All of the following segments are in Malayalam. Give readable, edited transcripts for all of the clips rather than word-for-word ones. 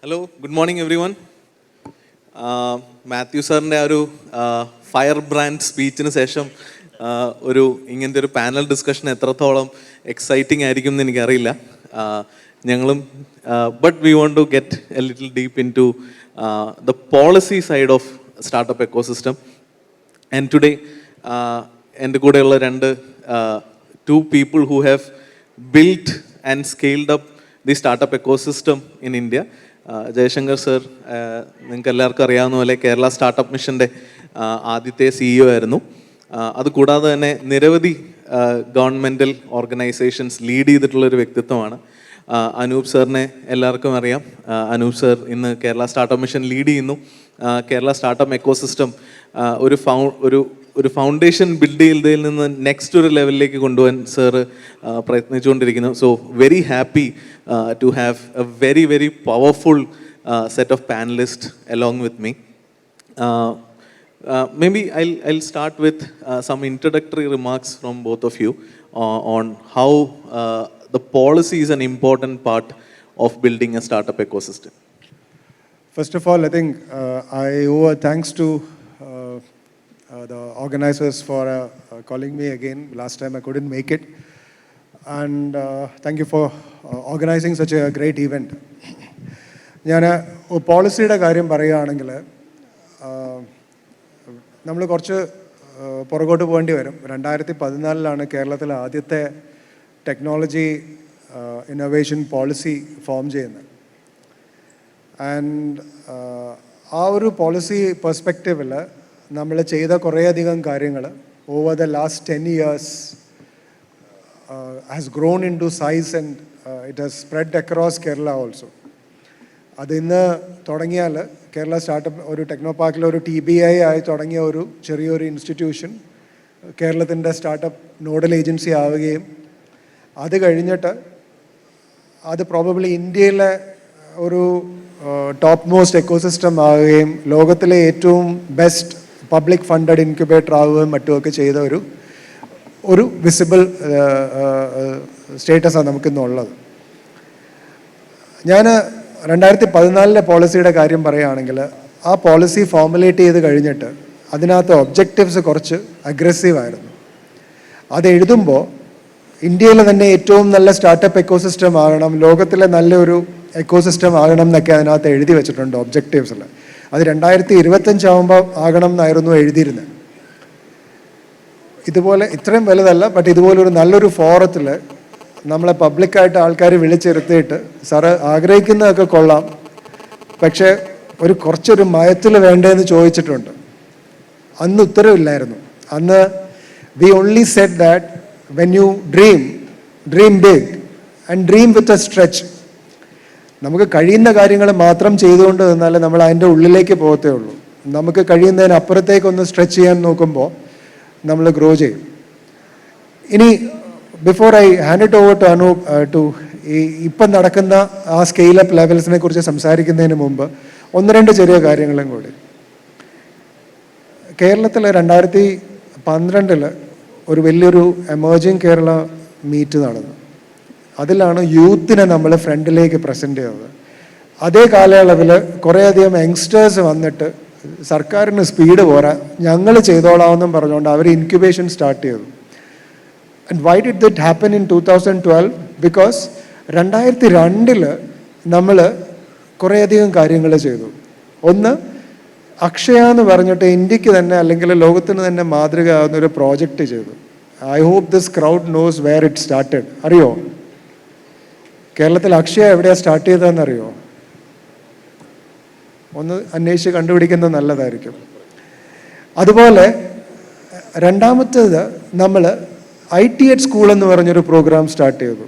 Hello, good morning every one. Mathew സാറിൻ്റെ ആ ഒരു ഫയർ ബ്രാൻഡ് സ്പീച്ചിന് ശേഷം ഇങ്ങനത്തെ ഒരു പാനൽ ഡിസ്കഷൻ എത്രത്തോളം എക്സൈറ്റിംഗ് ആയിരിക്കും എന്ന് എനിക്കറിയില്ല. ഞങ്ങളും but we want to get a little deep into the policy side of startup ecosystem. And today എൻ്റെ കൂടെയുള്ള two people who have built and scaled up the startup ecosystem in India. Jaishankar sir, നിങ്ങൾക്ക് എല്ലാവർക്കും അറിയാവുന്ന പോലെ കേരള സ്റ്റാർട്ടപ്പ് മിഷൻ്റെ ആദ്യത്തെ CEO ആയിരുന്നു. അതുകൂടാതെ തന്നെ നിരവധി ഗവൺമെൻറ്റൽ ഓർഗനൈസേഷൻസ് ലീഡ് ചെയ്തിട്ടുള്ളൊരു വ്യക്തിത്വമാണ്. അനൂപ് സാറിനെ എല്ലാവർക്കും അറിയാം. അനൂപ് സർ ഇന്ന് കേരള സ്റ്റാർട്ടപ്പ് മിഷൻ ലീഡ് ചെയ്യുന്നു. കേരള സ്റ്റാർട്ടപ്പ് എക്കോസിസ്റ്റം ഒരു ഫൗണ്ടേഷൻ ബിൽഡ് ചെയ്തതിൽ നിന്ന് നെക്സ്റ്റ് ഒരു ലെവലിലേക്ക് കൊണ്ടുപോകാൻ സാറ് പ്രയത്നിച്ചുകൊണ്ടിരിക്കുന്നു. So very happy to have a very very powerful set of panelist along with me. Maybe I'll start with some introductory remarks from both of you on how the policy is an important part of building a startup ecosystem. First of all, I think I owe a thanks to the organizers for calling me again. Last time I couldn't make it. And thank you for organizing such a great event. ഞാൻ പോളിസിയുടെ കാര്യം പറയുകയാണെങ്കിൽ നമ്മൾ കുറച്ച് പുറകോട്ട് പോകേണ്ടി വരും. 2014 കേരളത്തിലെ ആദ്യത്തെ ടെക്നോളജി ഇന്നോവേഷൻ പോളിസി ഫോം ചെയ്യുന്നത്. ആൻഡ് ആ ഒരു പോളിസി പെർസ്പെക്റ്റീവിൽ നമ്മൾ ചെയ്ത കുറേയധികം കാര്യങ്ങൾ over the last 10 years has grown into size and it has spread across Kerala also. അതിന്ന് തുടങ്ങിയാൽ കേരള സ്റ്റാർട്ടപ്പ് ഒരു ടെക്നോ പാർക്കിൽ ഒരു TBI ആയി തുടങ്ങിയ ഒരു ചെറിയൊരു ഇൻസ്റ്റിറ്റ്യൂഷൻ കേരളത്തിൻ്റെ സ്റ്റാർട്ടപ്പ് നോഡൽ ഏജൻസി ആവുകയും അത് കഴിഞ്ഞിട്ട് അത് പ്രോബബ്ലി ഇന്ത്യയിലെ ഒരു ടോപ്പ് മോസ്റ്റ് എക്കോസിസ്റ്റം ആവുകയും ലോകത്തിലെ ഏറ്റവും ബെസ്റ്റ് പബ്ലിക് ഫണ്ടഡ് ഇൻക്യുബേറ്റർ ആവുകയും മറ്റുമൊക്കെ ചെയ്ത ഒരു വിസിബിൾ സ്റ്റേറ്റസാണ് നമുക്കിന്നുള്ളത്. ഞാൻ 2014 പോളിസിയുടെ കാര്യം പറയുകയാണെങ്കിൽ ആ പോളിസി ഫോർമുലേറ്റ് ചെയ്ത് കഴിഞ്ഞിട്ട് അതിനകത്ത് ഒബ്ജക്റ്റീവ്സ് കുറച്ച് അഗ്രസീവായിരുന്നു. അത് എഴുതുമ്പോൾ ഇന്ത്യയിലെ തന്നെ ഏറ്റവും നല്ല സ്റ്റാർട്ടപ്പ് എക്കോസിസ്റ്റം ആകണം, ലോകത്തിലെ നല്ലൊരു എക്കോസിസ്റ്റം ആകണം എന്നൊക്കെ അതിനകത്ത് എഴുതി വെച്ചിട്ടുണ്ട് ഒബ്ജക്റ്റീവ്സിൽ. അത് 2025 ആകണം എന്നായിരുന്നു എഴുതിയിരുന്നത്. ഇതുപോലെ ഇത്രയും വലുതല്ല, ബട്ട് ഇതുപോലൊരു നല്ലൊരു ഫോറത്തിൽ നമ്മളെ പബ്ലിക്കായിട്ട് ആൾക്കാർ വിളിച്ചിരുത്തിയിട്ട് സാറ് ആഗ്രഹിക്കുന്നതൊക്കെ കൊള്ളാം, പക്ഷേ കുറച്ചൊരു മയത്തിൽ വേണ്ടതെന്ന് ചോദിച്ചിട്ടുണ്ട്. അന്ന് ഉത്തരവില്ലായിരുന്നു. അന്ന് we only said that when you dream big and dream with a stretch. നമുക്ക് കഴിയുന്ന കാര്യങ്ങൾ മാത്രം ചെയ്തുകൊണ്ട് നിന്നാൽ നമ്മൾ അതിൻ്റെ ഉള്ളിലേക്ക് പോകത്തേ ഉള്ളൂ. നമുക്ക് കഴിയുന്നതിനപ്പുറത്തേക്കൊന്ന് സ്ട്രെച്ച് ചെയ്യാൻ നോക്കുമ്പോൾ നമ്മൾ ഗ്രോ ചെയ്യും. ഇനി before I hand it over to Anoop to ഇപ്പം നടക്കുന്ന ആ സ്കെയിലപ്പ് ലെവൽസിനെ കുറിച്ച് സംസാരിക്കുന്നതിന് മുമ്പ് 1-2 ചെറിയ കാര്യങ്ങളും കൂടി. കേരളത്തിൽ 2012 ഒരു വലിയൊരു എമേർജിങ് കേരള മീറ്റ് നടന്നു. അതിലാണ് യൂത്തിനെ നമ്മൾ ഫ്രണ്ടിലേക്ക് പ്രസൻറ്റ് ചെയ്തത്. അതേ കാലയളവിൽ കുറേയധികം യങ്സ്റ്റേഴ്സ് വന്നിട്ട് സർക്കാരിന് സ്പീഡ് പോരാ, ഞങ്ങൾ ചെയ്തോളാമെന്നും പറഞ്ഞുകൊണ്ട് അവർ ഇൻക്യുബേഷൻ സ്റ്റാർട്ട് ചെയ്തു. And why did it happen in 2012? Because 2002 നമ്മൾ കുറേയധികം കാര്യങ്ങൾ ചെയ്തു. ഒന്ന്, അക്ഷയ എന്ന് പറഞ്ഞിട്ട് ഇന്ത്യക്ക് തന്നെ അല്ലെങ്കിൽ ലോകത്തിന് തന്നെ മാതൃക ആകുന്ന ഒരു പ്രോജക്റ്റ് ചെയ്തു. I hope this crowd knows where it started. അറിയോ കേരളത്തിൽ അക്ഷയ എവിടെയാണ് സ്റ്റാർട്ട് ചെയ്തതെന്നറിയോ? ഒന്ന് അന്വേഷിച്ച് കണ്ടുപിടിക്കുന്നത് നല്ലതായിരിക്കും. അതുപോലെ രണ്ടാമത്തേത്, നമ്മൾ ITED സ്കൂൾ എന്ന് പറഞ്ഞൊരു പ്രോഗ്രാം സ്റ്റാർട്ട് ചെയ്തു.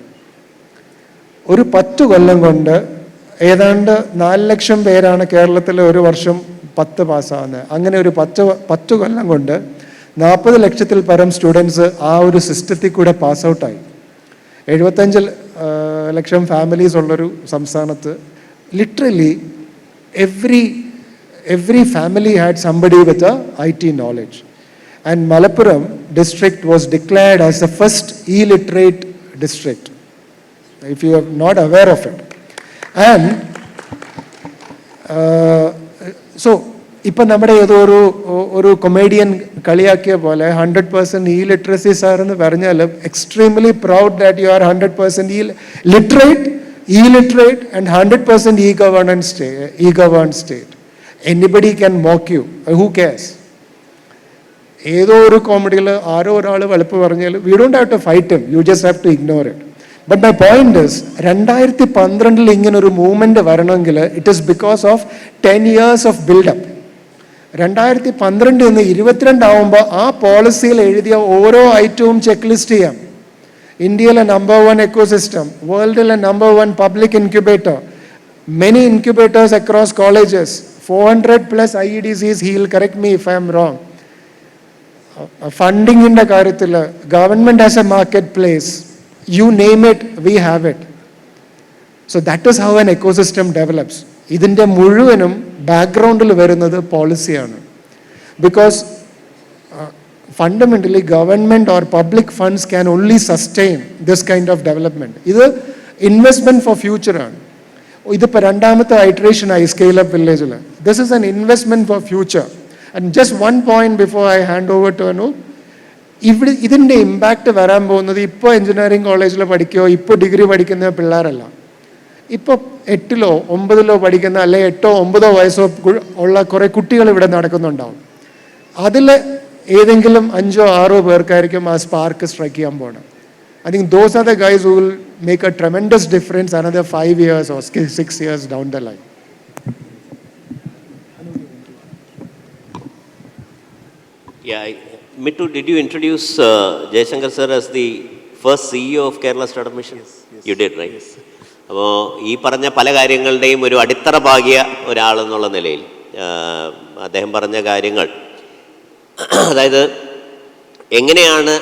ഒരു 10 കൊല്ലം കൊണ്ട് ഏതാണ്ട് 4 ലക്ഷം പേരാണ് കേരളത്തിൽ ഒരു വർഷം 10 പാസ്സാകുന്നത്. അങ്ങനെ ഒരു 10 കൊല്ലം കൊണ്ട് 40 ലക്ഷത്തിൽ പരം സ്റ്റുഡൻസ് ആ ഒരു സിസ്റ്റത്തിൽ കൂടെ പാസ് ഔട്ടായി. 75 ലക്ഷം ഫാമിലീസ് ഉള്ളൊരു സംസ്ഥാനത്ത് literally every family had somebody with a IT knowledge. And Malappuram district was declared as the first illiterate district, if you are not aware of it. And so ഇപ്പം നമ്മുടെ ഏതോ ഒരു കൊമേഡിയൻ കളിയാക്കിയ പോലെ 100% ഇ-ലിറ്ററസി സാർ എന്ന് പറഞ്ഞാൽ extremely proud that you are 100% illiterate and 100% e-governed state. Anybody can mock you. Who cares? ഏതോ ഒരു കോമഡിയിൽ ആരോ ഒരാൾ വെളുപ്പ് പറഞ്ഞാൽ we don't have to fight him, you just have to ignore it. But my point is 2012 ഇങ്ങനെ ഒരു മൂവ്മെന്റ് വരണമെങ്കിൽ it is because of 10 years of buildup. 2012 നിന്ന് 22 ആവുമ്പോൾ ആ പോളിസിയിൽ എഴുതിയ ഓരോ ഐറ്റവും ചെക്ക് ലിസ്റ്റ് ചെയ്യാം. ഇന്ത്യയിലെ നമ്പർ 1 എക്കോസിസ്റ്റം, വേൾഡിലെ number 1 public incubator, many incubators across colleges, 400+ IEDCs, he will correct me if I am wrong. ഫണ്ടിങ്ങിൻ്റെ കാര്യത്തിൽ government as a market place, you name it, we have it. So that is how an ecosystem develops. ഇതിൻ്റെ മുഴുവനും ബാക്ക്ഗ്രൗണ്ടിൽ വരുന്നത് പോളിസിയാണ്. Because fundamentally government or public funds can only sustain this kind of development. ഇത് ഇൻവെസ്റ്റ്മെൻറ്റ് ഫോർ ഫ്യൂച്ചറാണ്. ഇതിപ്പോൾ രണ്ടാമത്തെ ഐട്രേഷനായി സ്കെയിൽ അപ്പ് വില്ലേജിൽ. This is an investment for future. And just one point before I hand over to Anu, ഇതിൻ്റെ ഇമ്പാക്റ്റ് വരാൻ പോകുന്നത് ഇപ്പോൾ എഞ്ചിനീയറിംഗ് കോളേജിൽ പഠിക്കുകയോ ഇപ്പോൾ ഡിഗ്രി പഠിക്കുന്ന പിള്ളേരല്ല. ഇപ്പോൾ 8ലോ 9ലോ പഠിക്കുന്ന അല്ലെങ്കിൽ 8ഓ 9ഓ വയസ്സോ ഉള്ള കുറേ കുട്ടികൾ ഇവിടെ നടക്കുന്നുണ്ടാവും. അതിൽ ഏതെങ്കിലും 5ഓ 6ഓ പേർക്കായിരിക്കും ആ സ്പാർക്ക് സ്ട്രൈക്ക് ചെയ്യാൻ പോകണം. I think those are the guys who will make a tremendous difference another 5 years or 6 years down the line. Yeah, Mittu, did you introduce Jayashankar sir as the first CEO of Kerala Startup Mission? Yes. You did, right? Yes. അപ്പോൾ ഈ പറഞ്ഞ പല കാര്യങ്ങളുടെയും ഒരു അടിത്തറ പാകിയ ഒരാളെന്നുള്ള നിലയിൽ അദ്ദേഹം പറഞ്ഞ കാര്യങ്ങൾ, അതായത് എങ്ങനെയാണ്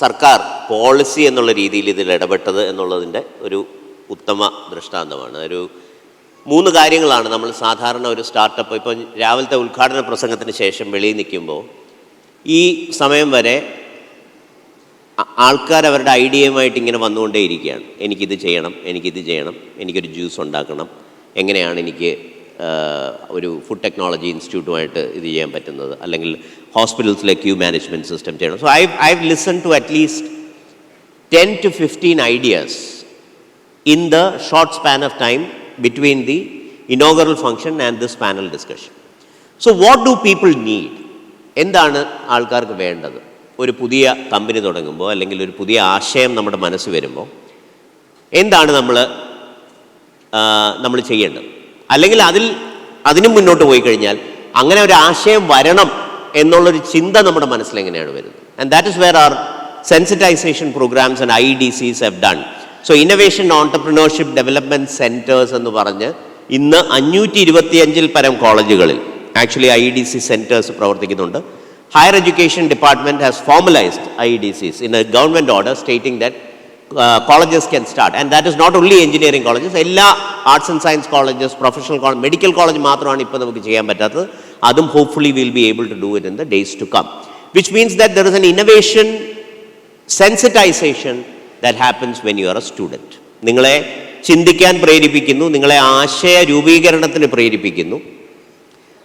സർക്കാർ പോളിസി എന്നുള്ള രീതിയിൽ ഇതിൽ ഇടപെട്ടത് എന്നുള്ളതിൻ്റെ ഒരു ഉത്തമ ദൃഷ്ടാന്തമാണ്. ഒരു 3 കാര്യങ്ങളാണ് നമ്മൾ സാധാരണ ഒരു സ്റ്റാർട്ടപ്പ്, ഇപ്പോൾ രാവിലത്തെ ഉദ്ഘാടന പ്രസംഗത്തിന് ശേഷം വെളിയിൽ നിൽക്കുമ്പോൾ ഈ സമയം വരെ ആൾക്കാർ അവരുടെ ഐഡിയയുമായിട്ട് ഇങ്ങനെ വന്നുകൊണ്ടേയിരിക്കുകയാണ്. എനിക്കിത് ചെയ്യണം, എനിക്കിത് ചെയ്യണം, എനിക്കൊരു ജ്യൂസ് ഉണ്ടാക്കണം, എങ്ങനെയാണ് എനിക്ക് ഒരു ഫുഡ് ടെക്നോളജി ഇൻസ്റ്റിറ്റ്യൂട്ടുമായിട്ട് ഇത് ചെയ്യാൻ പറ്റുന്നത്, അല്ലെങ്കിൽ ഹോസ്പിറ്റൽസിലെ ക്യൂ മാനേജ്മെൻറ്റ് സിസ്റ്റം ചെയ്യണം. So I have listen to at least 10 to 15 ideas in the short span of time between the inaugural function and this panel discussion. So what do people need? എന്താണ് ആൾക്കാർക്ക് വേണ്ടത്? ഒരു പുതിയ കമ്പനി തുടങ്ങുമ്പോൾ അല്ലെങ്കിൽ ഒരു പുതിയ ആശയം നമ്മുടെ മനസ്സ് വരുമ്പോൾ എന്താണ് നമ്മൾ ചെയ്യേണ്ടത്? അല്ലെങ്കിൽ അതിനും മുന്നോട്ട് പോയി കഴിഞ്ഞാൽ അങ്ങനെ ഒരു ആശയം വരണം എന്നുള്ളൊരു ചിന്ത നമ്മുടെ മനസ്സിൽ എങ്ങനെയാണ് വരുന്നത്? And that is where our sensitization programs and IEDCs have done. So innovation entrepreneurship development centres എന്ന് പറഞ്ഞ് ഇന്ന് 525 പരം കോളേജുകളിൽ ആക്ച്വലി IEDC സെൻറ്റേഴ്സ് പ്രവർത്തിക്കുന്നുണ്ട്. Higher education department has formalised IEDCs in a government order stating that colleges can start. And that is not only engineering colleges, എല്ലാ arts and science colleges, professional college, medical college മാത്രമാണ് ഇപ്പോൾ നമുക്ക് ചെയ്യാൻ പറ്റാത്തത്. അതും hopefully we'll be able to do it in the days to come. Which means that there is an innovation sensitization that happens when you are a student. നിങ്ങളെ ചിന്തിക്കാൻ പ്രേരിപ്പിക്കുന്നു, നിങ്ങളെ ആശയ രൂപീകരണത്തിന് പ്രേരിപ്പിക്കുന്നു,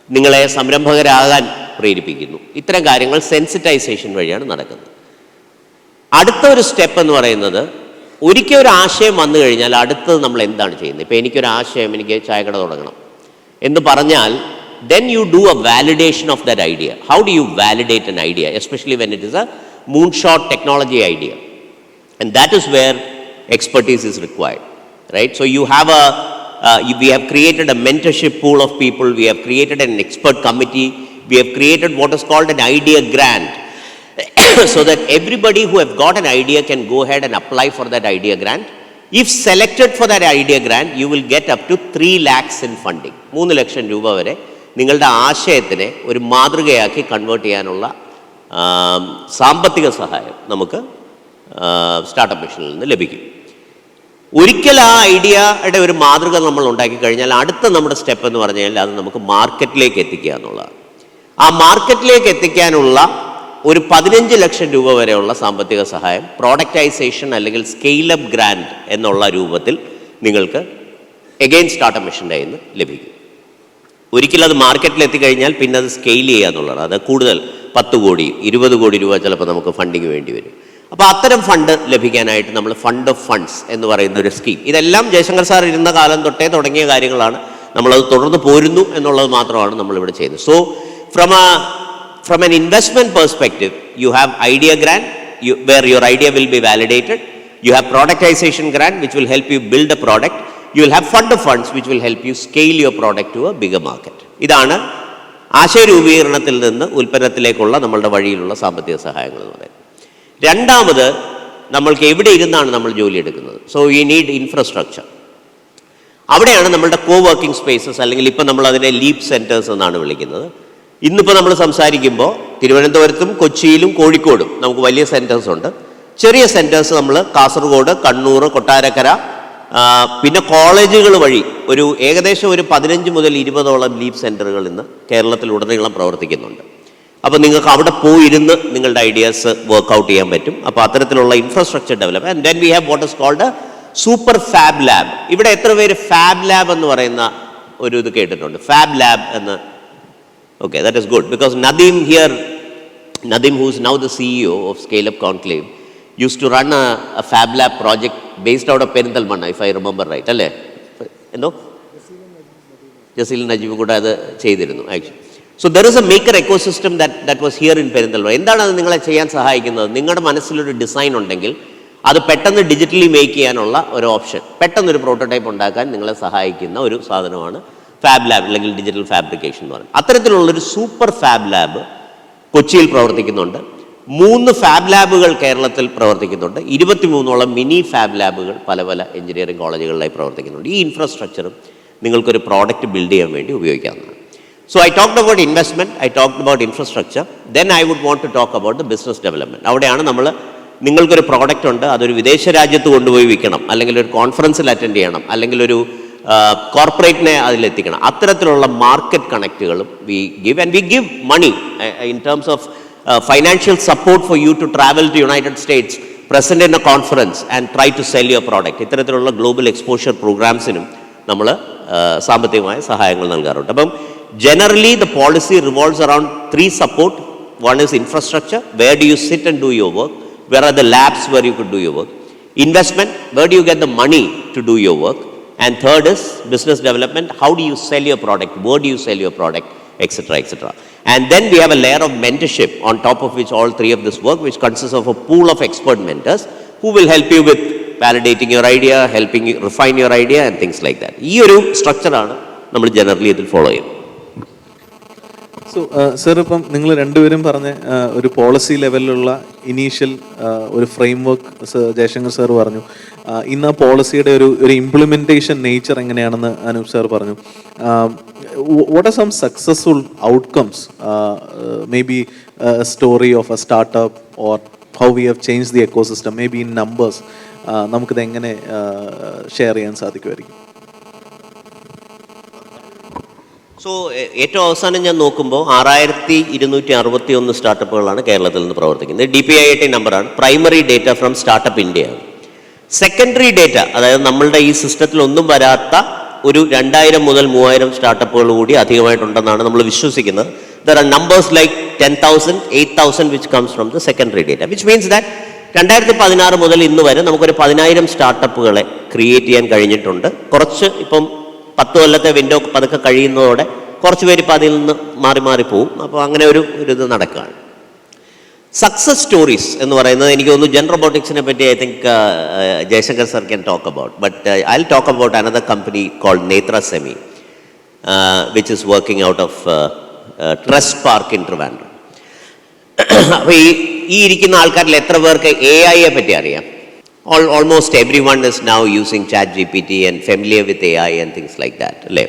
നിങ്ങളെ സംരംഭകരാകാൻ പ്രേരിപ്പിക്കുന്നു. ഇത്തരം കാര്യങ്ങൾ സെൻസിറ്റൈസേഷൻ വഴിയാണ് നടക്കുന്നത്. അടുത്ത ഒരു സ്റ്റെപ്പ് എന്ന് പറയുന്നത്, ഒരിക്കൽ ഒരു ആശയം വന്നു കഴിഞ്ഞാൽ അടുത്തത് നമ്മൾ എന്താണ് ചെയ്യുന്നത്? ഇപ്പോൾ എനിക്കൊരു ആശയം, എനിക്ക് ചായക്കട തുടങ്ങണം എന്ന് പറഞ്ഞാൽ then you do a validation of that idea. How do you validate an idea, especially when it is a moonshot technology idea? And that is where expertise is required, right? So you have we have created a mentorship pool of people, we have created an expert committee, we have created what is called an idea grant so that everybody who have got an idea can go ahead and apply for that idea grant. If selected for that idea grant, you will get up to 3 lakhs in funding. 3 ലക്ഷം രൂപ വരെ നിങ്ങളുടെ ആശയത്തിനെ ഒരു മാതൃകയാക്കി കൺവേർട്ട് ചെയ്യാനുള്ള സാമ്പത്തിക സഹായം നമുക്ക് സ്റ്റാർട്ടപ്പ് മിഷനിൽ നിന്ന് ലഭിക്കും. ഒരിക്കൽ ആ ഐഡിയയുടെ ഒരു മാതൃക നമ്മൾ ഉണ്ടാക്കി കഴിഞ്ഞാൽ അടുത്ത നമ്മുടെ സ്റ്റെപ്പ് എന്ന് പറഞ്ഞു കഴിഞ്ഞാൽ അത് നമുക്ക് മാർക്കറ്റിലേക്ക് എത്തിക്കുക എന്നുള്ളതാണ്. ആ മാർക്കറ്റിലേക്ക് എത്തിക്കാനുള്ള ഒരു 15 ലക്ഷം രൂപ വരെയുള്ള സാമ്പത്തിക സഹായം പ്രോഡക്റ്റൈസേഷൻ അല്ലെങ്കിൽ സ്കെയിൽ അപ്പ് ഗ്രാൻഡ് എന്നുള്ള രൂപത്തിൽ നിങ്ങൾക്ക് എഗെയിൻ സ്റ്റാർട്ടപ്പ് മിഷൻ്റെ കയ്യിൽ നിന്ന് ലഭിക്കും. ഒരിക്കലും അത് മാർക്കറ്റിൽ എത്തിക്കഴിഞ്ഞാൽ പിന്നെ അത് സ്കെയിൽ ചെയ്യുക എന്നുള്ളതാണ്. അത് കൂടുതൽ 10 കോടി 20 കോടി രൂപ ചിലപ്പോൾ നമുക്ക് ഫണ്ടിങ് വേണ്ടി വരും. അപ്പോൾ അത്തരം ഫണ്ട് ലഭിക്കാനായിട്ട് നമ്മൾ ഫണ്ട് ഓഫ് ഫണ്ട്സ് എന്ന് പറയുന്ന ഒരു സ്കീം, ഇതെല്ലാം ജയശങ്കർ സാർ ഇരുന്ന കാലം തൊട്ടേ തുടങ്ങിയ കാര്യങ്ങളാണ്. നമ്മളത് തുടർന്ന് പോരുന്നു എന്നുള്ളത് മാത്രമാണ് നമ്മളിവിടെ ചെയ്യുന്നത്. So from an investment perspective, you have idea grant, where your idea will be validated. You have productization grant, which will help you build a product. You will have fund of funds, which will help you scale your product to a bigger market. ഇതാണ് ആശയരൂപീകരണത്തിൽ നിന്ന് ഉൽപ്പന്നത്തിലേക്കുള്ള നമ്മളുടെ വഴിയിലുള്ള സാമ്പത്തിക സഹായങ്ങൾ എന്ന് പറയുന്നത്. രണ്ടാമത്, നമ്മൾക്ക് എവിടെ ഇരുന്നാണ് നമ്മൾ ജോലി എടുക്കുന്നത്. So you need infrastructure. അവിടെയാണ് നമ്മളുടെ കോ വർക്കിംഗ് സ്പേസസ്, അല്ലെങ്കിൽ ഇപ്പം നമ്മൾ അതിനെ ലീപ് സെൻറ്റേഴ്സ് എന്നാണ് വിളിക്കുന്നത്. ഇന്നിപ്പോൾ നമ്മൾ സംസാരിക്കുമ്പോൾ തിരുവനന്തപുരത്തും കൊച്ചിയിലും കോഴിക്കോടും നമുക്ക് വലിയ സെൻറ്റേഴ്സ് ഉണ്ട്. ചെറിയ സെൻറ്റേഴ്സ് നമ്മൾ കാസർഗോഡ്, കണ്ണൂർ, കൊട്ടാരക്കര, പിന്നെ കോളേജുകൾ വഴി ഏകദേശം ഒരു 15 മുതൽ 20ഓളം ലീപ് സെൻറ്ററുകൾ ഇന്ന് കേരളത്തിലുടനീളം പ്രവർത്തിക്കുന്നുണ്ട്. അപ്പോൾ നിങ്ങൾക്ക് അവിടെ പോയിരുന്ന് നിങ്ങളുടെ ഐഡിയാസ് വർക്കൗട്ട് ചെയ്യാൻ പറ്റും. അപ്പോൾ അത്തരത്തിലുള്ള infrastructure development. And then we have what is called super fab lab. ഇവിടെ എത്ര പേര് ഫാബ് ലാബ് എന്ന് പറയുന്ന ഒരു ഇത് കേട്ടിട്ടുണ്ട്? ഫാബ് ലാബ് എന്ന്. Okay, that is good, because Nadeem, who is now the CEO of Scale Up Conclave, used to run a Fab Lab project based out of Perinthalmanna, if I remember right. അല്ലേ? എന്തോ ജസീൽ നജീബ് കൂടെ അത് ചെയ്തിരുന്നു actually. So there is A maker ecosystem that was here in Perinthalmanna. എന്താണ് അത് നിങ്ങളെ ചെയ്യാൻ സഹായിക്കുന്നത്? നിങ്ങളുടെ മനസ്സിലൊരു ഡിസൈൻ ഉണ്ടെങ്കിൽ അത് പെട്ടെന്ന് ഡിജിറ്റലി മേക്ക് ചെയ്യാനുള്ള ഒരു ഓപ്ഷൻ, പെട്ടെന്നൊരു പ്രോട്ടോടൈപ്പ് ഉണ്ടാക്കാൻ നിങ്ങളെ സഹായിക്കുന്ന ഒരു സാധനമാണ് ഫാബ് ലാബ്, അല്ലെങ്കിൽ ഡിജിറ്റൽ ഫാബ്രിക്കേഷൻ എന്ന് പറയുന്നത്. അത്തരത്തിലുള്ളൊരു സൂപ്പർ ഫാബ് ലാബ് കൊച്ചിയിൽ പ്രവർത്തിക്കുന്നുണ്ട്. 3 ഫാബ് ലാബുകൾ കേരളത്തിൽ പ്രവർത്തിക്കുന്നുണ്ട്. 23ഓളം മിനി ഫാബ് ലാബുകൾ പല എഞ്ചിനീയറിംഗ് കോളേജുകളിലായി പ്രവർത്തിക്കുന്നുണ്ട്. ഈ ഇൻഫ്രാസ്ട്രക്ചറും നിങ്ങൾക്കൊരു പ്രോഡക്റ്റ് ബിൽഡ് ചെയ്യാൻ വേണ്ടി ഉപയോഗിക്കാവുന്നതാണ്. So I talked about investment, I talked about infrastructure, then I would want to talk about the business development. അവിടെയാണ് നമ്മൾ, നിങ്ങൾക്കൊരു പ്രോഡക്റ്റ് ഉണ്ട്, അതൊരു വിദേശ രാജ്യത്ത് കൊണ്ടുപോയി വിൽക്കണം, അല്ലെങ്കിൽ ഒരു കോൺഫറൻസിൽ അറ്റൻഡ് ചെയ്യണം, അല്ലെങ്കിൽ ഒരു കോർപ്പറേറ്റിനെ അതിലെത്തിക്കണം. അത്തരത്തിലുള്ള മാർക്കറ്റ് കണക്റ്റുകളും we give, and we give money in terms of financial support for you to travel to United States, present in a conference and try to sell your product. ഇത്തരത്തിലുള്ള ഗ്ലോബൽ എക്സ്പോഷർ പ്രോഗ്രാംസിനും നമ്മൾ സാമ്പത്തികമായ സഹായങ്ങൾ നൽകാറുണ്ട്. അപ്പം generally the policy revolves around 3 support. One is infrastructure, where do you sit and do your work, where are the labs where you could do your work. Investment, where do you get the money to do your work. And third is business development, how do you sell your product, where do you sell your product, etc., etc. And then we have a layer of mentorship on top of which all 3 of this work, which consists of a pool of expert mentors who will help you with validating your idea, helping you refine your idea and things like that. ഈ ഒരു സ്ട്രക്ചറാണ് നമ്മൾ ജനറലി ഇതിൽ ഫോളോ ചെയ്യുന്നത്. സോ സർ, ഇപ്പം നിങ്ങൾ രണ്ടുപേരും പറഞ്ഞ ഒരു പോളിസി ലെവലിലുള്ള ഇനീഷ്യൽ ഒരു ഫ്രെയിം വർക്ക് ജയശങ്കർ സാർ പറഞ്ഞു. ഇന്ന് ആ പോളിസിയുടെ ഒരു ഇംപ്ലിമെൻറ്റേഷൻ നേച്ചർ എങ്ങനെയാണെന്ന് അനൂപ് സാർ പറഞ്ഞു. What are some successful outcomes, maybe story of a startup or how we have change the ecosystem, maybe in numbers, നമുക്കിത് എങ്ങനെ ഷെയർ ചെയ്യാൻ സാധിക്കുമായിരിക്കും? സോ ഏറ്റവും അവസാനം ഞാൻ നോക്കുമ്പോൾ 6261 സ്റ്റാർട്ടപ്പുകളാണ് കേരളത്തിൽ നിന്ന് പ്രവർത്തിക്കുന്നത്. DPIIT നമ്പറാണ്. Primary data from startup India. Secondary data, അതായത് നമ്മളുടെ ഈ സിസ്റ്റത്തിൽ ഒന്നും വരാത്ത ഒരു 2000 മുതൽ 3000 സ്റ്റാർട്ടപ്പുകൾ കൂടി അധികമായിട്ടുണ്ടെന്നാണ് നമ്മൾ വിശ്വസിക്കുന്നത്. There are numbers like 10,000, 8,000 which comes from the secondary data, which means that 2016 മുതൽ ഇന്ന് വരെ നമുക്കൊരു 10,000 സ്റ്റാർട്ടപ്പുകളെ ക്രിയേറ്റ് ചെയ്യാൻ കഴിഞ്ഞിട്ടുണ്ട്. കുറച്ച് ഇപ്പം 10 കൊല്ലത്തെ വിൻഡോ പതുക്കെ കഴിയുന്നതോടെ കുറച്ച് പേര് ഇപ്പം അതിൽ നിന്ന് മാറി പോവും. അപ്പോൾ അങ്ങനെ ഒരു ഇത് നടക്കുകയാണ്. സക്സസ് സ്റ്റോറീസ് എന്ന് പറയുന്നത് എനിക്ക് തോന്നുന്നു ജെൻ റോബോട്ടിക്സിനെ പറ്റി I think Jayashankar sir can talk about, but I will talk about another company called Netra Semi, which is working out of trust park in Trivandrum. അപ്പോൾ ഈ ഇരിക്കുന്ന ആൾക്കാരിൽ എത്ര പേർക്ക് AI പറ്റി അറിയാം? Almost everyone is now using ChatGPT and familiar with AI and things like that, അല്ലേ?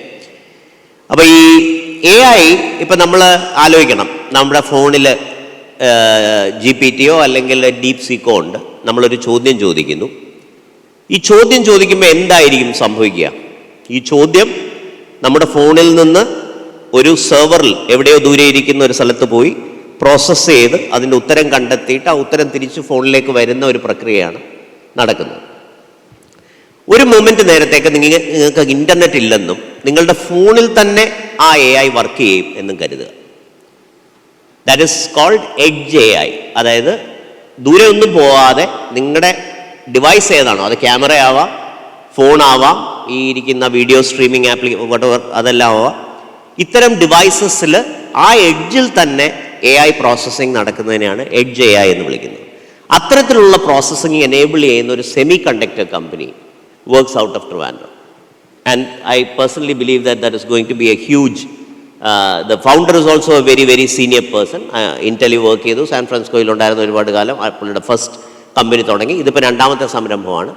അപ്പോൾ ഈ AI ഇപ്പം നമ്മൾ ആലോചിക്കണം, നമ്മുടെ ഫോണിൽ GPT-യോ അല്ലെങ്കിൽ DeepSeek-ഓ ഉണ്ട്. നമ്മളൊരു ചോദ്യം ചോദിക്കുന്നു. ഈ ചോദ്യം ചോദിക്കുമ്പോൾ എന്തായിരിക്കും സംഭവിക്കുക? ഈ ചോദ്യം നമ്മുടെ ഫോണിൽ നിന്ന് ഒരു സെർവറിൽ എവിടെയോ ദൂരെ ഇരിക്കുന്ന ഒരു സ്ഥലത്ത് പോയി പ്രോസസ്സ് ചെയ്ത് അതിൻ്റെ ഉത്തരം കണ്ടെത്തിയിട്ട് ആ ഉത്തരം തിരിച്ച് ഫോണിലേക്ക് വരുന്ന ഒരു പ്രക്രിയയാണ് നടക്കുന്നത്. ഒരു മൊമെന്റ് നേരത്തേക്ക് നിങ്ങൾക്ക് ഇന്റർനെറ്റ് ഇല്ലെന്നും നിങ്ങളുടെ ഫോണിൽ തന്നെ ആ AI വർക്ക് ചെയ്യും എന്നും കരുതുക. That is called edge AI. അതായത് ദൂരെ ഒന്നും പോവാതെ നിങ്ങളുടെ ഡിവൈസ് ഏതാണോ, അത് ക്യാമറ ആവാം, ഫോണാവാം, ഈ ഇരിക്കുന്ന വീഡിയോ സ്ട്രീമിംഗ് വട്ടവർ അതെല്ലാം ആവാം, ഇത്തരം ഡിവൈസസിൽ ആ എഡ്ജിൽ തന്നെ AI പ്രോസസ്സിംഗ് നടക്കുന്നതിനെയാണ് എഡ്ജ് AI എന്ന് വിളിക്കുന്നത്. അത്തരത്തിലുള്ള പ്രോസസ്സിംഗ് എനേബിൾ ചെയ്യുന്ന ഒരു semi conductor company works out of Trivandrum. And I personally believe that that is going to be a huge, the founder is also a very, very senior person. Intel work ചെയ്തു, സാൻ ഫ്രാൻസിസ്കോയിൽ ഉണ്ടായിരുന്ന ഒരുപാട് കാലം, പുള്ളിയുടെ ഫസ്റ്റ് കമ്പനി തുടങ്ങി, ഇതിപ്പോൾ രണ്ടാമത്തെ സംരംഭമാണ്.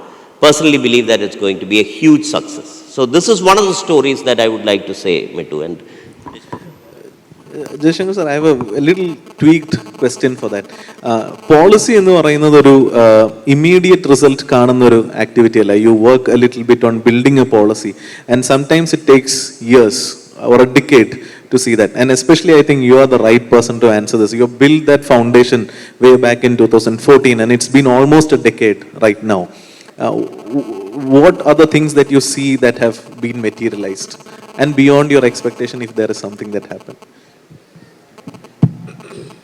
Personally believe that it's going to be a huge success. So this is one of the stories that I would like to say, Mittu. And Jaishankar sir, I have a little tweaked question for that. Policy എന്ന് പറയുന്നത് ഒരു ഇമ്മീഡിയറ്റ് റിസൾട്ട് കാണുന്ന ഒരു ആക്ടിവിറ്റി അല്ല. You work A little bit on building A policy and sometimes it takes years or a decade to see that, and especially I think you are the right person to answer this. You built that foundation way back in 2014 and it's been almost a decade right now. What are the things that you see that have been materialized and beyond your expectation, if there is something that happened?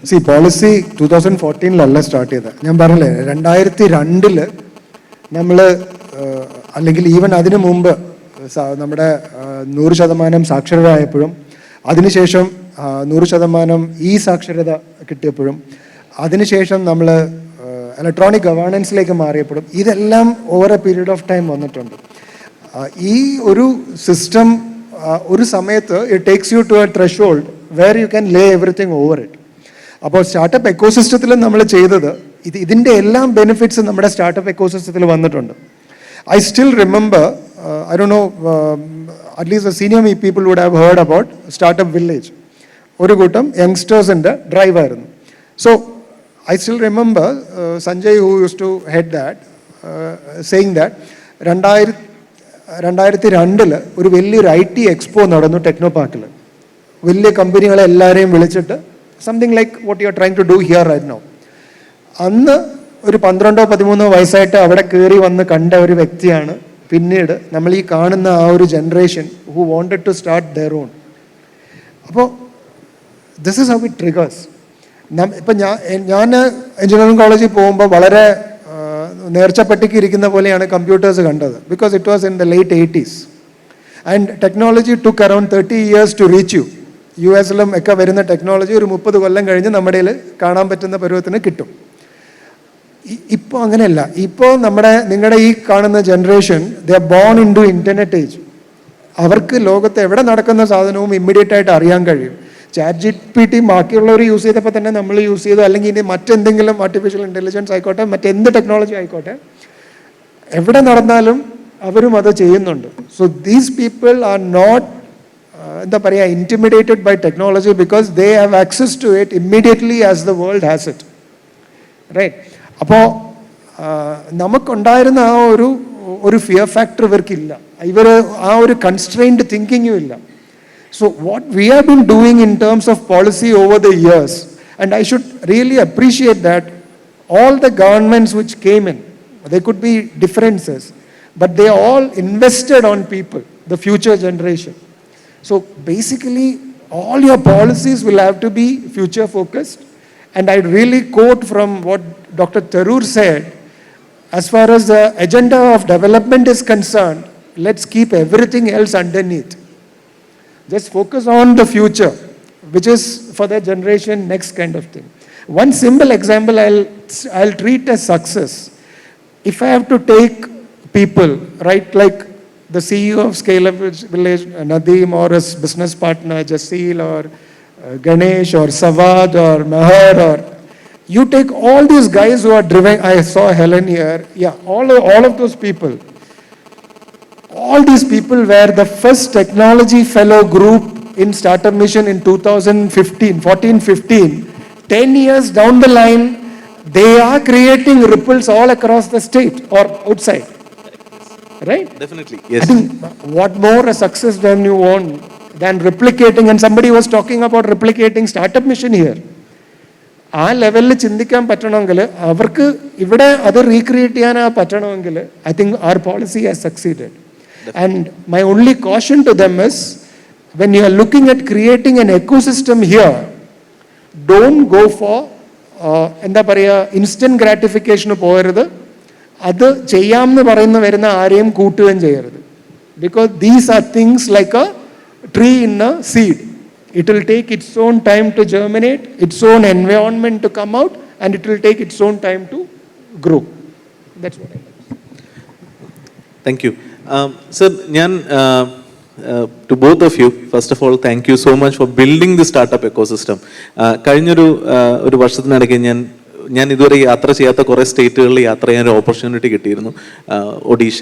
C policy 2014 start ചെയ്തത്. ഞാൻ പറഞ്ഞില്ലേ 2002 നമ്മൾ അല്ലെങ്കിൽ ഈവൻ അതിനു മുമ്പ് നമ്മുടെ 100% സാക്ഷരരായപ്പോഴും അതിനുശേഷം 100% ഈ സാക്ഷരത കിട്ടിയപ്പോഴും അതിനുശേഷം നമ്മൾ ഇലക്ട്രോണിക് ഗവേണൻസിലേക്ക് മാറിയപ്പോഴും ഇതെല്ലാം over a period of time വന്നിട്ടുണ്ട്. ഈ ഒരു സിസ്റ്റം ഒരു സമയത്ത് it takes you to a threshold where you can lay everything over it. അപ്പോൾ സ്റ്റാർട്ടപ്പ് എക്കോസിസ്റ്റത്തിൽ നമ്മൾ ചെയ്തത് ഇതിൻ്റെ എല്ലാം ബെനിഫിറ്റ്സ് നമ്മുടെ സ്റ്റാർട്ടപ്പ് എക്കോസിസ്റ്റത്തിൽ വന്നിട്ടുണ്ട്. I still remember, I don't know, at least the senior people would have heard about startup village. ഒരു കൂട്ടം യങ്സ്റ്റേഴ്സിൻ്റെ ഡ്രൈവായിരുന്നു. So I still remember Sanjay, who used to head that, saying that 2002 ഒരു വലിയൊരു IT എക്സ്പോ നടന്നു ടെക്നോ പാർക്കിൽ. വലിയ കമ്പനികളെ എല്ലാവരെയും വിളിച്ചിട്ട് something like what you are trying to do here right now. അന്ന് ഒരു 12-13 വയസ്സായിട്ട് അവിടെ കയറി വന്ന് കണ്ട ഒരു വ്യക്തിയാണ് പിന്നീട് നമ്മൾ ഈ കാണുന്ന ആ ഒരു generation who wanted to start there on. അപ്പോൾ this is how it triggers. ഇപ്പം ഞാൻ എഞ്ചിനീയറിംഗ് കോളേജിൽ പോകുമ്പോൾ വളരെ നേർച്ചപ്പെട്ടിക്ക് ഇരിക്കുന്ന പോലെയാണ് കമ്പ്യൂട്ടേഴ്സ് കണ്ടത്. Because it was in the late 80s and technology took around 30 years to reach you. US ഒക്കെ വരുന്ന ടെക്നോളജി ഒരു 30 കൊല്ലം കഴിഞ്ഞ് നമ്മുടെ കാണാൻ പറ്റുന്ന പരുവത്തിന് കിട്ടും. ഇപ്പോൾ അങ്ങനെയല്ല. ഇപ്പോൾ നിങ്ങളുടെ ഈ കാണുന്ന generation they are born into internet age. അവർക്ക് ലോകത്ത് എവിടെ നടക്കുന്ന സാധനവും ഇമ്മീഡിയറ്റ് ആയിട്ട് അറിയാൻ കഴിയും. ChatGPT ബാക്കിയുള്ളവർ യൂസ് ചെയ്തപ്പോൾ തന്നെ നമ്മൾ യൂസ് ചെയ്തു, അല്ലെങ്കിൽ ഇനി മറ്റെന്തെങ്കിലും ആർട്ടിഫിഷ്യൽ ഇൻ്റലിജൻസ് ആയിക്കോട്ടെ, മറ്റെന്ത് ടെക്നോളജി ആയിക്കോട്ടെ, എവിടെ നടന്നാലും അവരും അത് ചെയ്യുന്നുണ്ട്. So these people are not എന്താ പറയുക intimidated by technology because they have access to it immediately as the world has it, right? അപ്പോൾ നമുക്കുണ്ടായിരുന്ന ആ ഒരു ഫിയർ ഫാക്ടർ ഇവർക്കില്ല. ആ ഒരു കൺസ്ട്രെയിൻഡ് തിങ്കിങ്ങും ഇല്ല. So what we have been doing in terms of policy over the years, and I should really appreciate that all the governments which came in, there could be differences, but they all invested on people, the future generation. So basically all your policies will have to be future focused, and I really quote from what Dr. Tharoor said, as far as the agenda of development is concerned, let's keep everything else underneath. Just focus on the future, which is for the generation next kind of thing. One simple example I'll treat as success. If I have to take people, right, like the CEO of Scale Up Village, Nadeem, or his business partner, Jasil, or Ganesh, or Savad, or Mahar, or you take all these guys who are driven, I saw Helen here, yeah, all of those people. All these people were the first technology fellow group in Startup Mission in 2014-15. 10 years down the line, they are creating ripples all across the state or outside. Right? Definitely, yes. I think what more a success than you want than replicating, and somebody was talking about replicating Startup Mission here. ആ ലെവലിൽ ചിന്തിക്കാൻ പറ്റണമെങ്കിൽ അവർക്ക് ഇവിടെ അത് റീക്രിയേറ്റ് ചെയ്യാൻ പറ്റണമെങ്കിൽ I think our policy has succeeded. And my only caution to them is, when you are looking at creating an ecosystem here, don't go for എന്താ പറയുക ഇൻസ്റ്റന്റ് ഗ്രാറ്റിഫിക്കേഷന് പോകരുത്. അത് ചെയ്യാമെന്ന് പറയുന്ന വരുന്ന ആരെയും കൂട്ടുകയും ചെയ്യരുത്. Because these are things like A tree in A seed. It will take its own time to germinate, its own environment to come out, and it will take its own time to grow. That's what I like. Thank you. Sir, to both of you, first of all, thank you so much for building the startup ecosystem. ഒരു വർഷത്തിനിടയ്ക്ക് ഞാൻ ഇതുവരെ യാത്ര ചെയ്യാത്ത കുറേ സ്റ്റേറ്റുകളിൽ യാത്ര ചെയ്യാൻ ഒരു ഓപ്പർച്യൂണിറ്റി കിട്ടിയിരുന്നു. ഒഡീഷ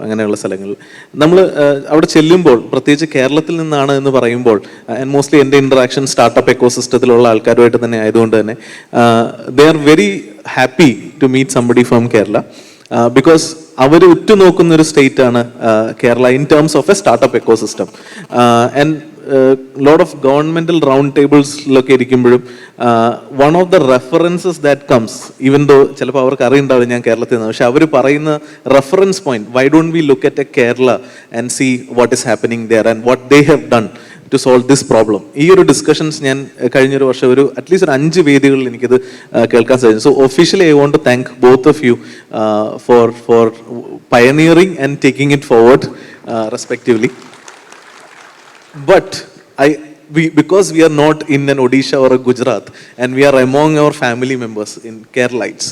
അങ്ങനെയുള്ള സ്ഥലങ്ങളിൽ നമ്മൾ അവിടെ ചെല്ലുമ്പോൾ, പ്രത്യേകിച്ച് കേരളത്തിൽ നിന്നാണ് എന്ന് പറയുമ്പോൾ, ആൻഡ് മോസ്റ്റ്ലി എൻ്റെ ഇൻട്രാക്ഷൻ സ്റ്റാർട്ടപ്പ് എക്കോസിസ്റ്റത്തിലുള്ള ആൾക്കാരുമായിട്ട് തന്നെ ആയതുകൊണ്ട് തന്നെ they are very happy to meet somebody from Kerala. Because അവർ ഉറ്റുനോക്കുന്ന ഒരു സ്റ്റേറ്റ് ആണ് Kerala in terms of a startup ecosystem. And lot of governmental round ടേബിൾസിലൊക്കെ ഇരിക്കുമ്പോഴും one of the references that comes, even though ചിലപ്പോൾ അവർക്ക് അറിയുണ്ടാവില്ല ഞാൻ കേരളത്തിൽ നിന്ന്, പക്ഷെ അവർ പറയുന്ന reference point, why don't we look at a Kerala and see what is happening there and what they have done to solve this problem. ഈ ഒരു ഡിസ്കഷൻസ് ഞാൻ കഴിഞ്ഞൊരു വർഷം അറ്റ്ലീസ്റ്റ് ഒരു 5 വേദികളിൽ എനിക്കിത് കേൾക്കാൻ സാധിച്ചു. So officially I want to thank both of you for pioneering and taking it forward respectively. But because we are not in an Odisha or a Gujarat, and we are among our family members in Keralites,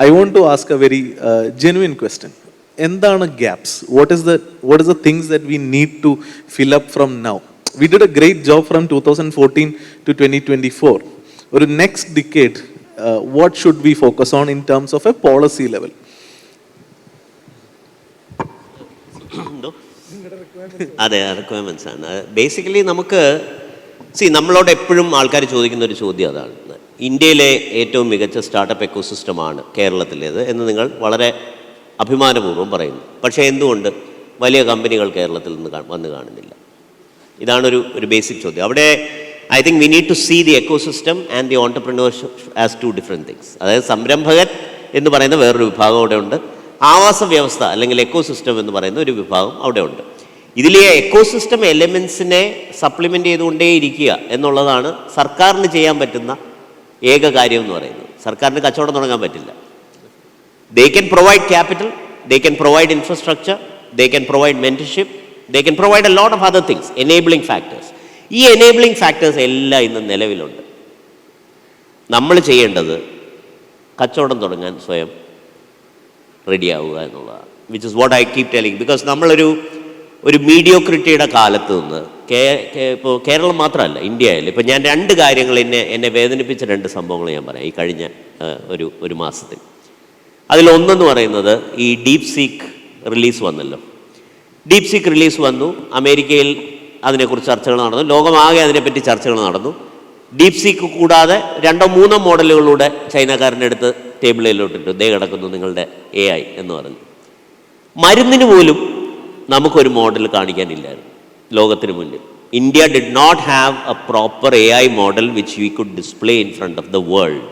I want to ask a very genuine question. Endana gaps? What is the things that we need to fill up from now? We did a great job from 2014 to 2024. Or next decade, what should we focus on in terms of a policy level? അതെ, റിക്വയർമെൻറ്റ്സ് ആണ് ബേസിക്കലി. നമുക്ക് നമ്മളോട് എപ്പോഴും ആൾക്കാർ ചോദിക്കുന്ന ഒരു ചോദ്യം അതാണ്, ഇന്ത്യയിലെ ഏറ്റവും മികച്ച സ്റ്റാർട്ടപ്പ് എക്കോസിസ്റ്റമാണ് കേരളത്തിലേത് എന്ന് നിങ്ങൾ വളരെ അഭിമാനപൂർവ്വം പറയുന്നു. പക്ഷേ എന്തുകൊണ്ട് വലിയ കമ്പനികൾ കേരളത്തിൽ നിന്ന് വന്ന് കാണുന്നില്ല? ഇതാണ് ഒരു ബേസിക് ചോദ്യം. അവിടെ I think we need to see the ecosystem and the entrepreneurship as 2 different things. അതായത് സംരംഭകൻ എന്ന് പറയുന്ന വേറൊരു വിഭാഗം അവിടെ ഉണ്ട്, ആവാസ വ്യവസ്ഥ അല്ലെങ്കിൽ എക്കോസിസ്റ്റം എന്ന് പറയുന്ന ഒരു വിഭാഗം അവിടെ ഉണ്ട്. ഇതിലെ എക്കോസിസ്റ്റം എലമെൻസിനെ സപ്ലിമെൻ്റ് ചെയ്തുകൊണ്ടേ ഇരിക്കുക എന്നുള്ളതാണ് സർക്കാരിന് ചെയ്യാൻ പറ്റുന്ന ഏക കാര്യം എന്ന് പറയുന്നത്. സർക്കാരിന് കച്ചവടം തുടങ്ങാൻ പറ്റില്ല. They can provide capital, they can provide infrastructure, they can provide mentorship, they can provide a lot of other things, enabling factors. ഈ എനേബിളിംഗ് ഫാക്ടേഴ്സ് എല്ലാം ഇന്ന് നിലവിലുണ്ട്. നമ്മൾ ചെയ്യേണ്ടത് കച്ചവടം തുടങ്ങാൻ സ്വയം റെഡിയാവുക എന്നുള്ളതാണ്. Which is what I keep telling. Because നമ്മളൊരു മീഡിയോക്രിറ്റിയുടെ കാലത്ത് നിന്ന് ഇപ്പോൾ കേരളം മാത്രമല്ല ഇന്ത്യയിൽ ഇപ്പോൾ ഞാൻ 2 കാര്യങ്ങൾ എന്നെ വേദനിപ്പിച്ച 2 സംഭവങ്ങൾ ഞാൻ പറയാം ഈ കഴിഞ്ഞ ഒരു മാസത്തിൽ. അതിലൊന്നെന്ന് പറയുന്നത് ഈ ഡീപ് സീക്ക് റിലീസ് വന്നല്ലോ. ഡീപ് സീക്ക് റിലീസ് വന്നു, അമേരിക്കയിൽ അതിനെക്കുറിച്ച് ചർച്ചകൾ നടന്നു, ലോകമാകെ അതിനെപ്പറ്റി ചർച്ചകൾ നടന്നു. ഡീപ് സീക്ക് കൂടാതെ 2-3 മോഡലുകളിലൂടെ ചൈനക്കാരൻ്റെ അടുത്ത് ടേബിളിലോട്ടിട്ടു, ദേ കിടക്കുന്നു നിങ്ങളുടെ AI എന്ന് പറഞ്ഞു. മരുന്നിന് പോലും നമുക്കൊരു മോഡൽ കാണിക്കാനില്ലായിരുന്നു ലോകത്തിന് മുന്നിൽ. India did not have a proper AI model which we could display in front of the world,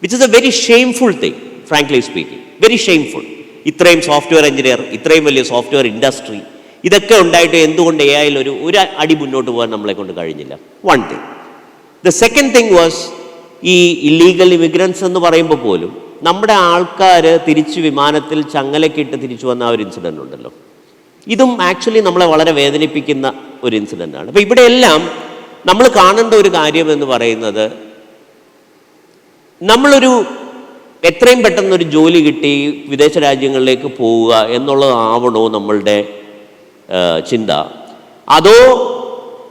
which is a very shameful thing, frankly speaking, very shameful. ഇത്രയും സോഫ്റ്റ്വെയർ എഞ്ചിനീയർ, ഇത്രയും വലിയ സോഫ്റ്റ്വെയർ ഇൻഡസ്ട്രി, ഇതൊക്കെ ഉണ്ടായിട്ട് എന്തുകൊണ്ട് AI ഒരു അടി മുന്നോട്ട് പോകാൻ നമ്മളെ കൊണ്ട് കഴിഞ്ഞില്ല? One thing. The second thing was ഈ ഇല്ലീഗൽ ഇമിഗ്രൻസ് എന്ന് പറയുമ്പോൾ പോലും നമ്മുടെ ആൾക്കാർ തിരിച്ച് വിമാനത്തിൽ ചങ്ങലക്കിട്ട് തിരിച്ചു വന്ന ആ ഒരു ഇൻസിഡൻ്റ് ഉണ്ടല്ലോ, ഇതും ആക്ച്വലി നമ്മളെ വളരെ വേദനിപ്പിക്കുന്ന ഒരു ഇൻസിഡൻ്റാണ്. അപ്പോൾ ഇവിടെയെല്ലാം നമ്മൾ കാണേണ്ട ഒരു കാര്യം എന്ന് പറയുന്നത്, നമ്മളൊരു എത്രയും പെട്ടെന്നൊരു ജോലി കിട്ടി വിദേശ രാജ്യങ്ങളിലേക്ക് പോവുക എന്നുള്ളതാവണോ നമ്മളുടെ ചിന്ത, അതോ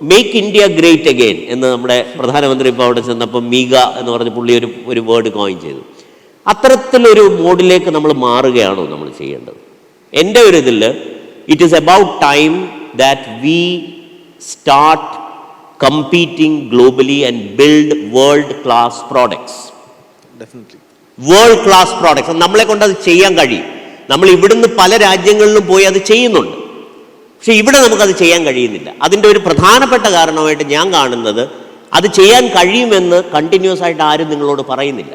മേക്ക് ഇന്ത്യ ഗ്രേറ്റ് അഗെയിൻ എന്ന് നമ്മുടെ പ്രധാനമന്ത്രി ഇപ്പോൾ അവിടെ ചെന്നപ്പോൾ മീഗ എന്ന് പറഞ്ഞ പുള്ളി ഒരു വേർഡ് കോയിൻ ചെയ്തു. അത്തരത്തിലൊരു മോഡിലേക്ക് നമ്മൾ മാറുകയാണോ നമ്മൾ ചെയ്യേണ്ടത്? എൻ്റെ ഒരു ഇതിൽ it is about time that we start competing globally and build world class products. Definitely world class products നമ്മളെ കൊണ്ട് അത് ചെയ്യാൻ കഴിയും. നമ്മൾ ഇവിടുന്ന് പല രാജ്യങ്ങളിലും പോയി അത് ചെയ്യുന്നുണ്ട്, പക്ഷെ ഇവിടെ നമുക്കത് ചെയ്യാൻ കഴിയുന്നില്ല. അതിൻ്റെ ഒരു പ്രധാനപ്പെട്ട കാരണമായിട്ട് ഞാൻ കാണുന്നത് അത് ചെയ്യാൻ കഴിയുമെന്ന് കണ്ടിന്യൂസ് ആയിട്ട് ആരും നിങ്ങളോട് പറയുന്നില്ല.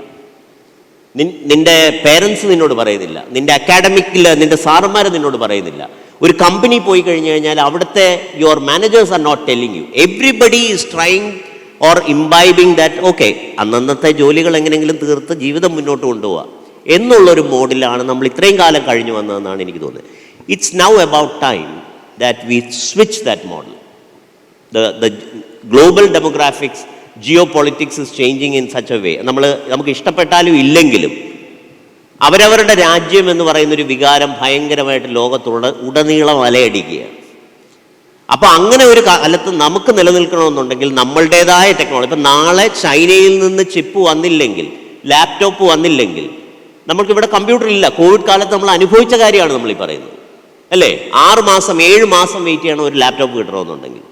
നിന്റെ പേരൻസ് നിന്നോട് പറയുന്നില്ല, നിന്റെ അക്കാഡമിക്കിൽ നിന്റെ സാറന്മാർ നിന്നോട് പറയുന്നില്ല. ഒരു കമ്പനി പോയി കഴിഞ്ഞു കഴിഞ്ഞാൽ അവിടുത്തെ your managers are not telling you. Everybody is trying or imbibing that okay അന്നന്നത്തെ ജോലികൾ എങ്ങനെയെങ്കിലും തീർത്ത് ജീവിതം മുന്നോട്ട് കൊണ്ടുപോവുക എന്നുള്ളൊരു മോഡിലാണ് നമ്മൾ ഇത്രയും കാലം കഴിഞ്ഞു വന്നതെന്നാണ് എനിക്ക് തോന്നുന്നത്. It's now about time that we switch that model. The global demographics, geopolitics is changing in such a way. നമുക്ക് ഇഷ്ടപ്പെട്ടാലും ഇല്ലെങ്കിലും അവരവരുടെ രാജ്യം എന്ന് പറയുന്നൊരു വികാരം ഭയങ്കരമായിട്ട് ഉടനീളം അലയടിക്കുകയാണ്. അപ്പോൾ അങ്ങനെ ഒരു കാലത്ത് നമുക്ക് നിലനിൽക്കണമെന്നുണ്ടെങ്കിൽ നമ്മളുടേതായ ടെക്നോളജി, ഇപ്പം നാളെ ചൈനയിൽ നിന്ന് ചിപ്പ് വന്നില്ലെങ്കിൽ, ലാപ്ടോപ്പ് വന്നില്ലെങ്കിൽ, നമുക്കിവിടെ കമ്പ്യൂട്ടർ ഇല്ല. കോവിഡ് കാലത്ത് നമ്മൾ അനുഭവിച്ച കാര്യമാണ് നമ്മൾ ഈ പറയുന്നത്, അല്ലേ? 6 മാസം 7 മാസം വെയിറ്റ് ചെയ്യണം ഒരു ലാപ്ടോപ്പ് കിട്ടണമെന്നുണ്ടെങ്കിൽ.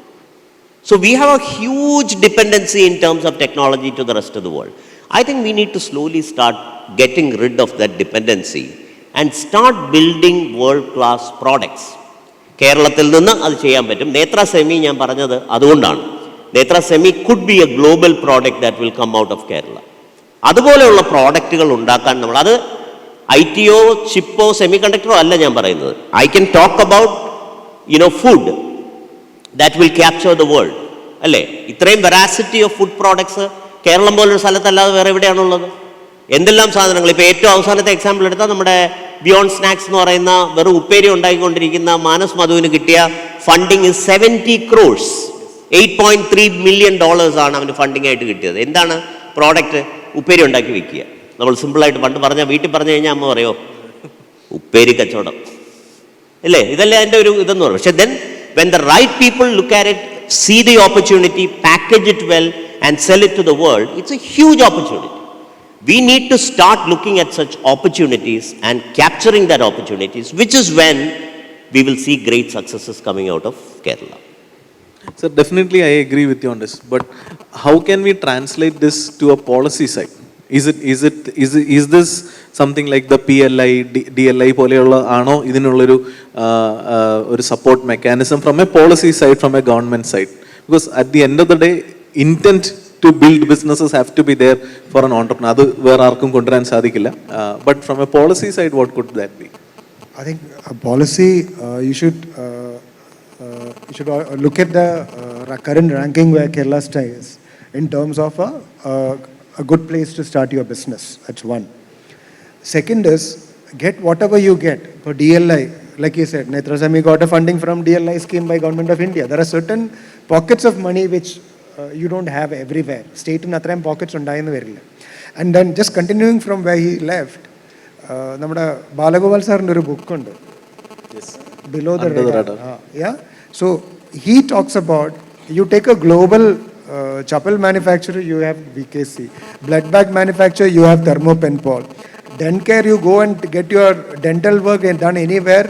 So we have a huge dependency in terms of technology to the rest of the world. I think we need to slowly start getting rid of that dependency and start building world-class products. കേരളത്തിൽ നിന്ന് അത് ചെയ്യാൻ പറ്റും. നേത്ര സെമി ഞാൻ പറഞ്ഞത് അതുകൊണ്ടാണ്. നേത്ര semi could be a global product that will come out of Kerala. അതുപോലെയുള്ള പ്രോഡക്റ്റുകൾ ഉണ്ടാക്കാൻ നമ്മൾ, അത് IT-യോ ചിപ്പോ സെമി കണ്ടക്ടറോ അല്ല ഞാൻ പറയുന്നത്. I can talk about food that will capture the world, അല്ലേ? ഇത്രയും veracity of food products Keralam പോലൊരു സ്ഥലത്തല്ലാതെ വേറെ എവിടെയാണുള്ളത്? എന്തെല്ലാം സാധനങ്ങൾ. ഇപ്പോൾ ഏറ്റവും അവസാനത്തെ എക്സാമ്പിൾ എടുത്താൽ നമ്മുടെ ബിയോണ്ട് സ്നാക്സ് എന്ന് പറയുന്ന വെറും ഉപ്പേരി ഉണ്ടാക്കിക്കൊണ്ടിരിക്കുന്ന മാനസ് മധുവിന് കിട്ടിയ ഫണ്ടിങ് 70 crores, $8.3 million ആണ് അവന് ഫണ്ടിങ് ആയിട്ട് കിട്ടിയത്. എന്താണ് പ്രോഡക്റ്റ്? ഉപ്പേരി ഉണ്ടാക്കി വിൽക്കുക. നമ്മൾ സിമ്പിളായിട്ട് പണ്ട് പറഞ്ഞാൽ, വീട്ടിൽ പറഞ്ഞു കഴിഞ്ഞാൽ അമ്മ പറയോ ഉപ്പേരി കച്ചവടം, അല്ലേ? ഇതല്ലേ അതിൻ്റെ ഒരു ഇതെന്ന് പറയും. പക്ഷെ then when the right people look at it, see the opportunity, package it well and sell it to the world, it's a huge opportunity. We need to start looking at such opportunities and capturing that opportunities, which is when we will see great successes coming out of Kerala. Sir, definitely I agree with you on this, but how can we translate this to a policy side? Is this something like the PLI, DLI പോലെയുള്ള ആണോ ഇതിനുള്ളൊരു ഒരു support mechanism from a policy side, from a government side? Because at the end of the day intent to build businesses have to be there for an entrepreneur. അത് വേറെ ആർക്കും കൊണ്ടുവരാൻ സാധിക്കില്ല. But from a policy side what could that be? I think a policy, you should look at the current ranking where Kerala stands in terms of a good place to start your business. That's one. Second is, get whatever you get for DLI. Like you said, Netra Semi got a funding from DLI scheme by Government of India. There are certain pockets of money which you don't have everywhere. State in Athram pockets undayinu varilla. And then just continuing from where he left, നമ്മുടെ ബാലഗോപാൽ സാറിൻ്റെ ഒരു ബുക്കുണ്ട്, below the radar. Yeah. So he talks about, you take a global chapel manufacturer, you have VKC. Blood bag manufacturer, you have Thermopenpol. Dentcare, you go and get your dental work done anywhere,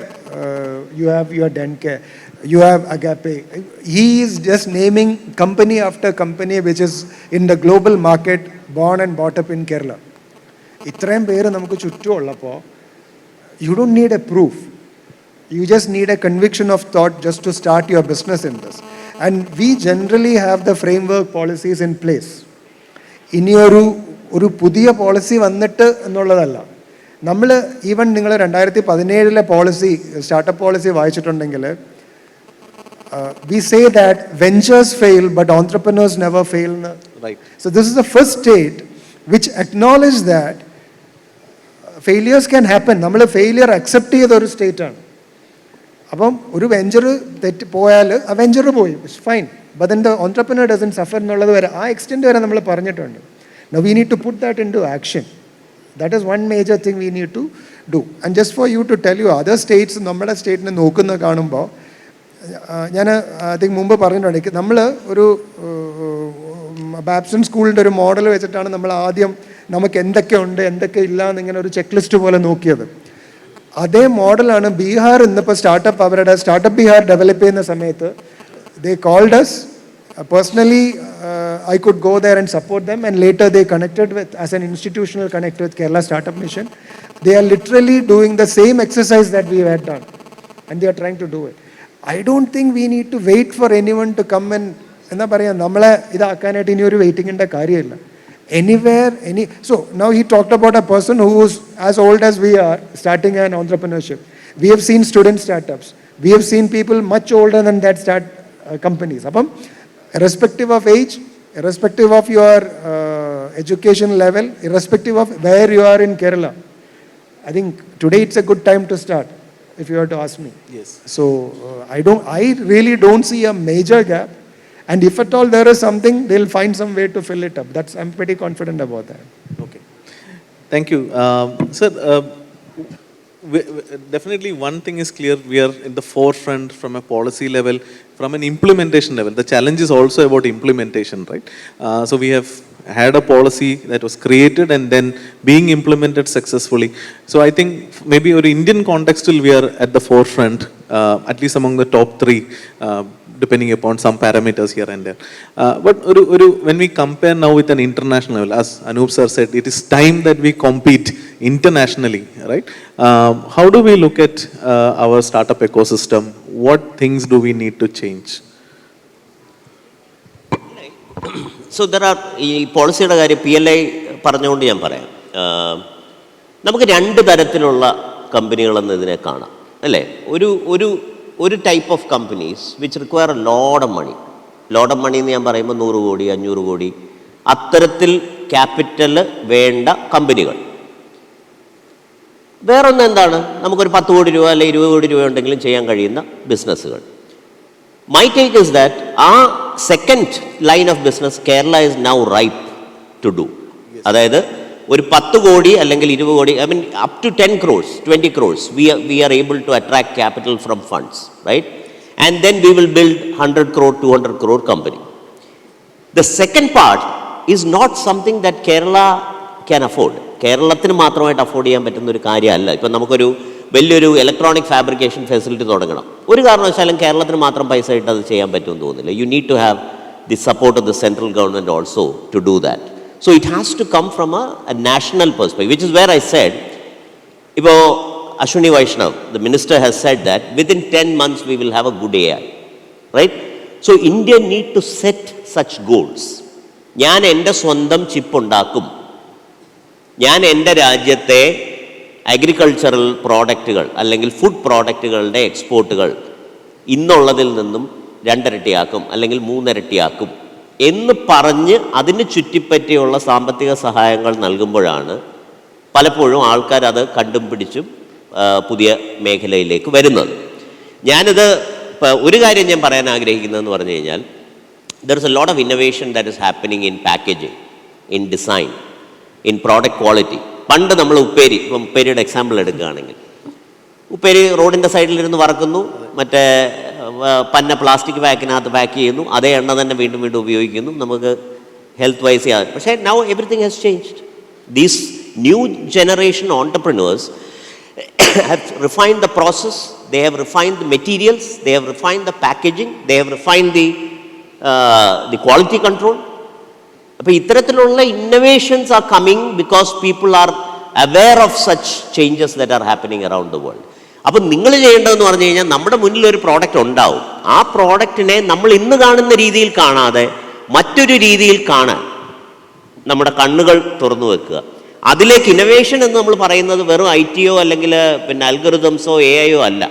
you have your Dentcare. You have Agape. He is just naming company after company which is in the global market, born and brought up in Kerala. ഇത്രയും പേര് നമുക്ക് ചുറ്റുമുള്ളപ്പോൾ you don't need a proof. You just need a conviction of thought just to start your business in this. And we generally have the framework policies in place. ഇനി ഒരു പുതിയ പോളിസി വന്നിട്ട് എന്നുള്ളതല്ല. നമ്മൾ ഈവൻ നിങ്ങൾ 2017 പോളിസി, സ്റ്റാർട്ടപ്പ് പോളിസി വായിച്ചിട്ടുണ്ടെങ്കിൽ we say that ventures fail but entrepreneurs never fail. Right. So this is the first state which acknowledge that failures can happen. നമ്മൾ ഫെയിലിയർ അക്സെപ്റ്റ് ചെയ്ത ഒരു സ്റ്റേറ്റ് ആണ്. അപ്പം ഒരു വെഞ്ചർ തെറ്റ് പോയാൽ ആ വെഞ്ചർ പോയി, it's fine, but then the entrepreneur doesn't suffer എന്നുള്ളത് വരെ, ആ എക്സ്റ്റെൻറ്റ് വരെ നമ്മൾ പറഞ്ഞിട്ടുണ്ട്. Now we need to put that into action. That is one major thing we need to do. And just for you to tell you, other states നമ്മുടെ സ്റ്റേറ്റിനെ നോക്കുന്ന കാണുമ്പോൾ, ഞാൻ അതിന് മുമ്പ് പറഞ്ഞിട്ടുണ്ട്, നമ്മൾ ഒരു ബാപ്സൺ സ്കൂളിൻ്റെ ഒരു മോഡൽ വെച്ചിട്ടാണ് നമ്മൾ ആദ്യം നമുക്ക് എന്തൊക്കെ ഉണ്ട് എന്തൊക്കെ ഇല്ല എന്നിങ്ങനെ ഒരു ചെക്ക് ലിസ്റ്റ് പോലെ നോക്കിയത്. അതേ മോഡലാണ് ബീഹാർ ഇന്നിപ്പോൾ സ്റ്റാർട്ടപ്പ്, അവരുടെ സ്റ്റാർട്ടപ്പ് ബീഹാർ ഡെവലപ്പ് ചെയ്യുന്ന സമയത്ത് they called us personally. I could go there and support them, and later they connected with, as an institutional connect with Kerala Startup Mission. They are literally doing the same exercise that we had done, and they are trying to do it. I don't think we need to wait for anyone to come and എന്താ പറയുക, നമ്മളെ ഇതാക്കാനായിട്ട് ഇനി ഒരു വെയിറ്റിങ്ങിൻ്റെ കാര്യമില്ല. Anywhere, so now he talked about a person who's as old as we are starting an entrepreneurship. We have seen student startups. We have seen people much older than that start companies. Apam, irrespective of age, irrespective of your education level, irrespective of where you are in Kerala, I think today it's a good time to start, if you were to ask me. Yes. So I really don't see a major gap. And if at all there is something, they'll find some way to fill it up. I'm pretty confident about that. Okay. Thank you. Sir, definitely one thing is clear. We are in the forefront from a policy level, from an implementation level. The challenge is also about implementation, right? So we have had a policy that was created and then being implemented successfully. So I think maybe in Indian context, we are at the forefront, at least among the top 3. Depending upon some parameters here and there. But when we compare now with an international level, as Anup sir said, it is time that we compete internationally, right? How do we look at our startup ecosystem? What things do we need to change? So there are, ഈ പോളിസിയുടെ കാര്യം PLI പറഞ്ഞുകൊണ്ട് ഞാൻ പറയാം. നമുക്ക് 2 തരത്തിലുള്ള കമ്പനികളെന്ന് ഇതിനെ കാണാം, അല്ലേ? ഒരു type of companies which require a load of money. Load of money എന്ന് ഞാൻ പറയുമ്പോൾ 100 കോടി 500 കോടി അത്തരത്തിൽ ക്യാപിറ്റൽ വേണ്ട കമ്പനികൾ. വേറൊന്ന് എന്താണ്, നമുക്കൊരു 10 കോടി രൂപ അല്ലെങ്കിൽ 20 കോടി രൂപ ഉണ്ടെങ്കിലും ചെയ്യാൻ കഴിയുന്ന ബിസിനസ്സുകൾ. മൈ ടേക്ക് ഇസ് ദാറ്റ് ആ second line of business Kerala is now ripe to do. അതായത് ഒരു 10 കോടി അല്ലെങ്കിൽ 20 കോടി, I mean up to 10 crores, 20 crores, we are able to attract capital from funds, right? And then we will build 100 crore, 200 crore company. The second part is not something that Kerala can afford. കേരളത്തിന് മാത്രമായിട്ട് അഫോർഡ് ചെയ്യാൻ പറ്റുന്ന ഒരു കാര്യമല്ല. ഇപ്പം നമുക്കൊരു വലിയൊരു ഇലക്ട്രോണിക് ഫാബ്രിക്കേഷൻ ഫെസിലിറ്റി തുടങ്ങണം, ഒരു കാരണവശാലും കേരളത്തിന് മാത്രം പൈസ ഇട്ട് അത് ചെയ്യാൻ പറ്റുമെന്ന് തോന്നുന്നില്ല. You need to have the support of the central government also to do that. So it has to come from a national perspective, which is where I said, ഇപ്പോൾ Ashwini Vaishnav, the minister, has said that within 10 months we will have a good AI, right? So India need to set such goals. ഞാൻ എൻ്റെ സ്വന്തം ചിപ്പ് ഉണ്ടാക്കും, ഞാൻ എൻ്റെ രാജ്യത്തെ അഗ്രികൾച്ചറൽ പ്രോഡക്റ്റുകൾ അല്ലെങ്കിൽ ഫുഡ് പ്രോഡക്റ്റുകളുടെ എക്സ്പോർട്ടുകൾ ഇന്നുള്ളതിൽ നിന്നും 2 ഇരട്ടിയാക്കും അല്ലെങ്കിൽ 3 ഇരട്ടിയാക്കും എന്ന് പറഞ്ഞ് അതിന് ചുറ്റിപ്പറ്റിയുള്ള സാമ്പത്തിക സഹായങ്ങൾ നൽകുമ്പോഴാണ് പലപ്പോഴും ആൾക്കാർ അത് കണ്ടും പിടിച്ചും പുതിയ മേഖലയിലേക്ക് വരുന്നത്. ഞാനിത് ഒരു കാര്യം ഞാൻ പറയാൻ ആഗ്രഹിക്കുന്നതെന്ന് പറഞ്ഞു കഴിഞ്ഞാൽ, there is a lot of innovation that is happening in packaging, in design, in product quality. പണ്ട് നമ്മൾ ഇപ്പം ഉപ്പേരിയുടെ എക്സാമ്പിൾ എടുക്കുകയാണെങ്കിൽ, ഉപ്പേരി റോഡിൻ്റെ സൈഡിലിരുന്ന് വറക്കുന്നു, മറ്റേ പന്ന പ്ലാസ്റ്റിക് ബാഗിനകത്ത് പാക്ക് ചെയ്യുന്നു, അതേ എണ്ണ തന്നെ വീണ്ടും വീണ്ടും ഉപയോഗിക്കുന്നു, നമുക്ക് ഹെൽത്ത് വൈസ് ചെയ്യാതെ. പക്ഷേ now everything has changed. These new generation entrepreneurs have refined the process, they have refined the materials, they have refined the packaging, they have refined the quality control. അപ്പോൾ ഇത്തരത്തിലുള്ള innovations are coming because people are aware of such changes that are happening around the world. അപ്പം നിങ്ങൾ ചെയ്യേണ്ടതെന്ന് പറഞ്ഞു കഴിഞ്ഞാൽ, നമ്മുടെ മുന്നിൽ ഒരു പ്രോഡക്റ്റ് ഉണ്ടാവും, ആ പ്രോഡക്റ്റിനെ നമ്മൾ ഇന്ന് കാണുന്ന രീതിയിൽ കാണാതെ മറ്റൊരു രീതിയിൽ കാണാൻ നമ്മുടെ കണ്ണുകൾ തുറന്നു വെക്കുക. അതിലേക്ക് ഇന്നോവേഷൻ എന്ന് നമ്മൾ പറയുന്നത് വെറും IT-യോ അല്ലെങ്കിൽ പിന്നെ അൽഗോരിതംസോ AI-യോ അല്ല.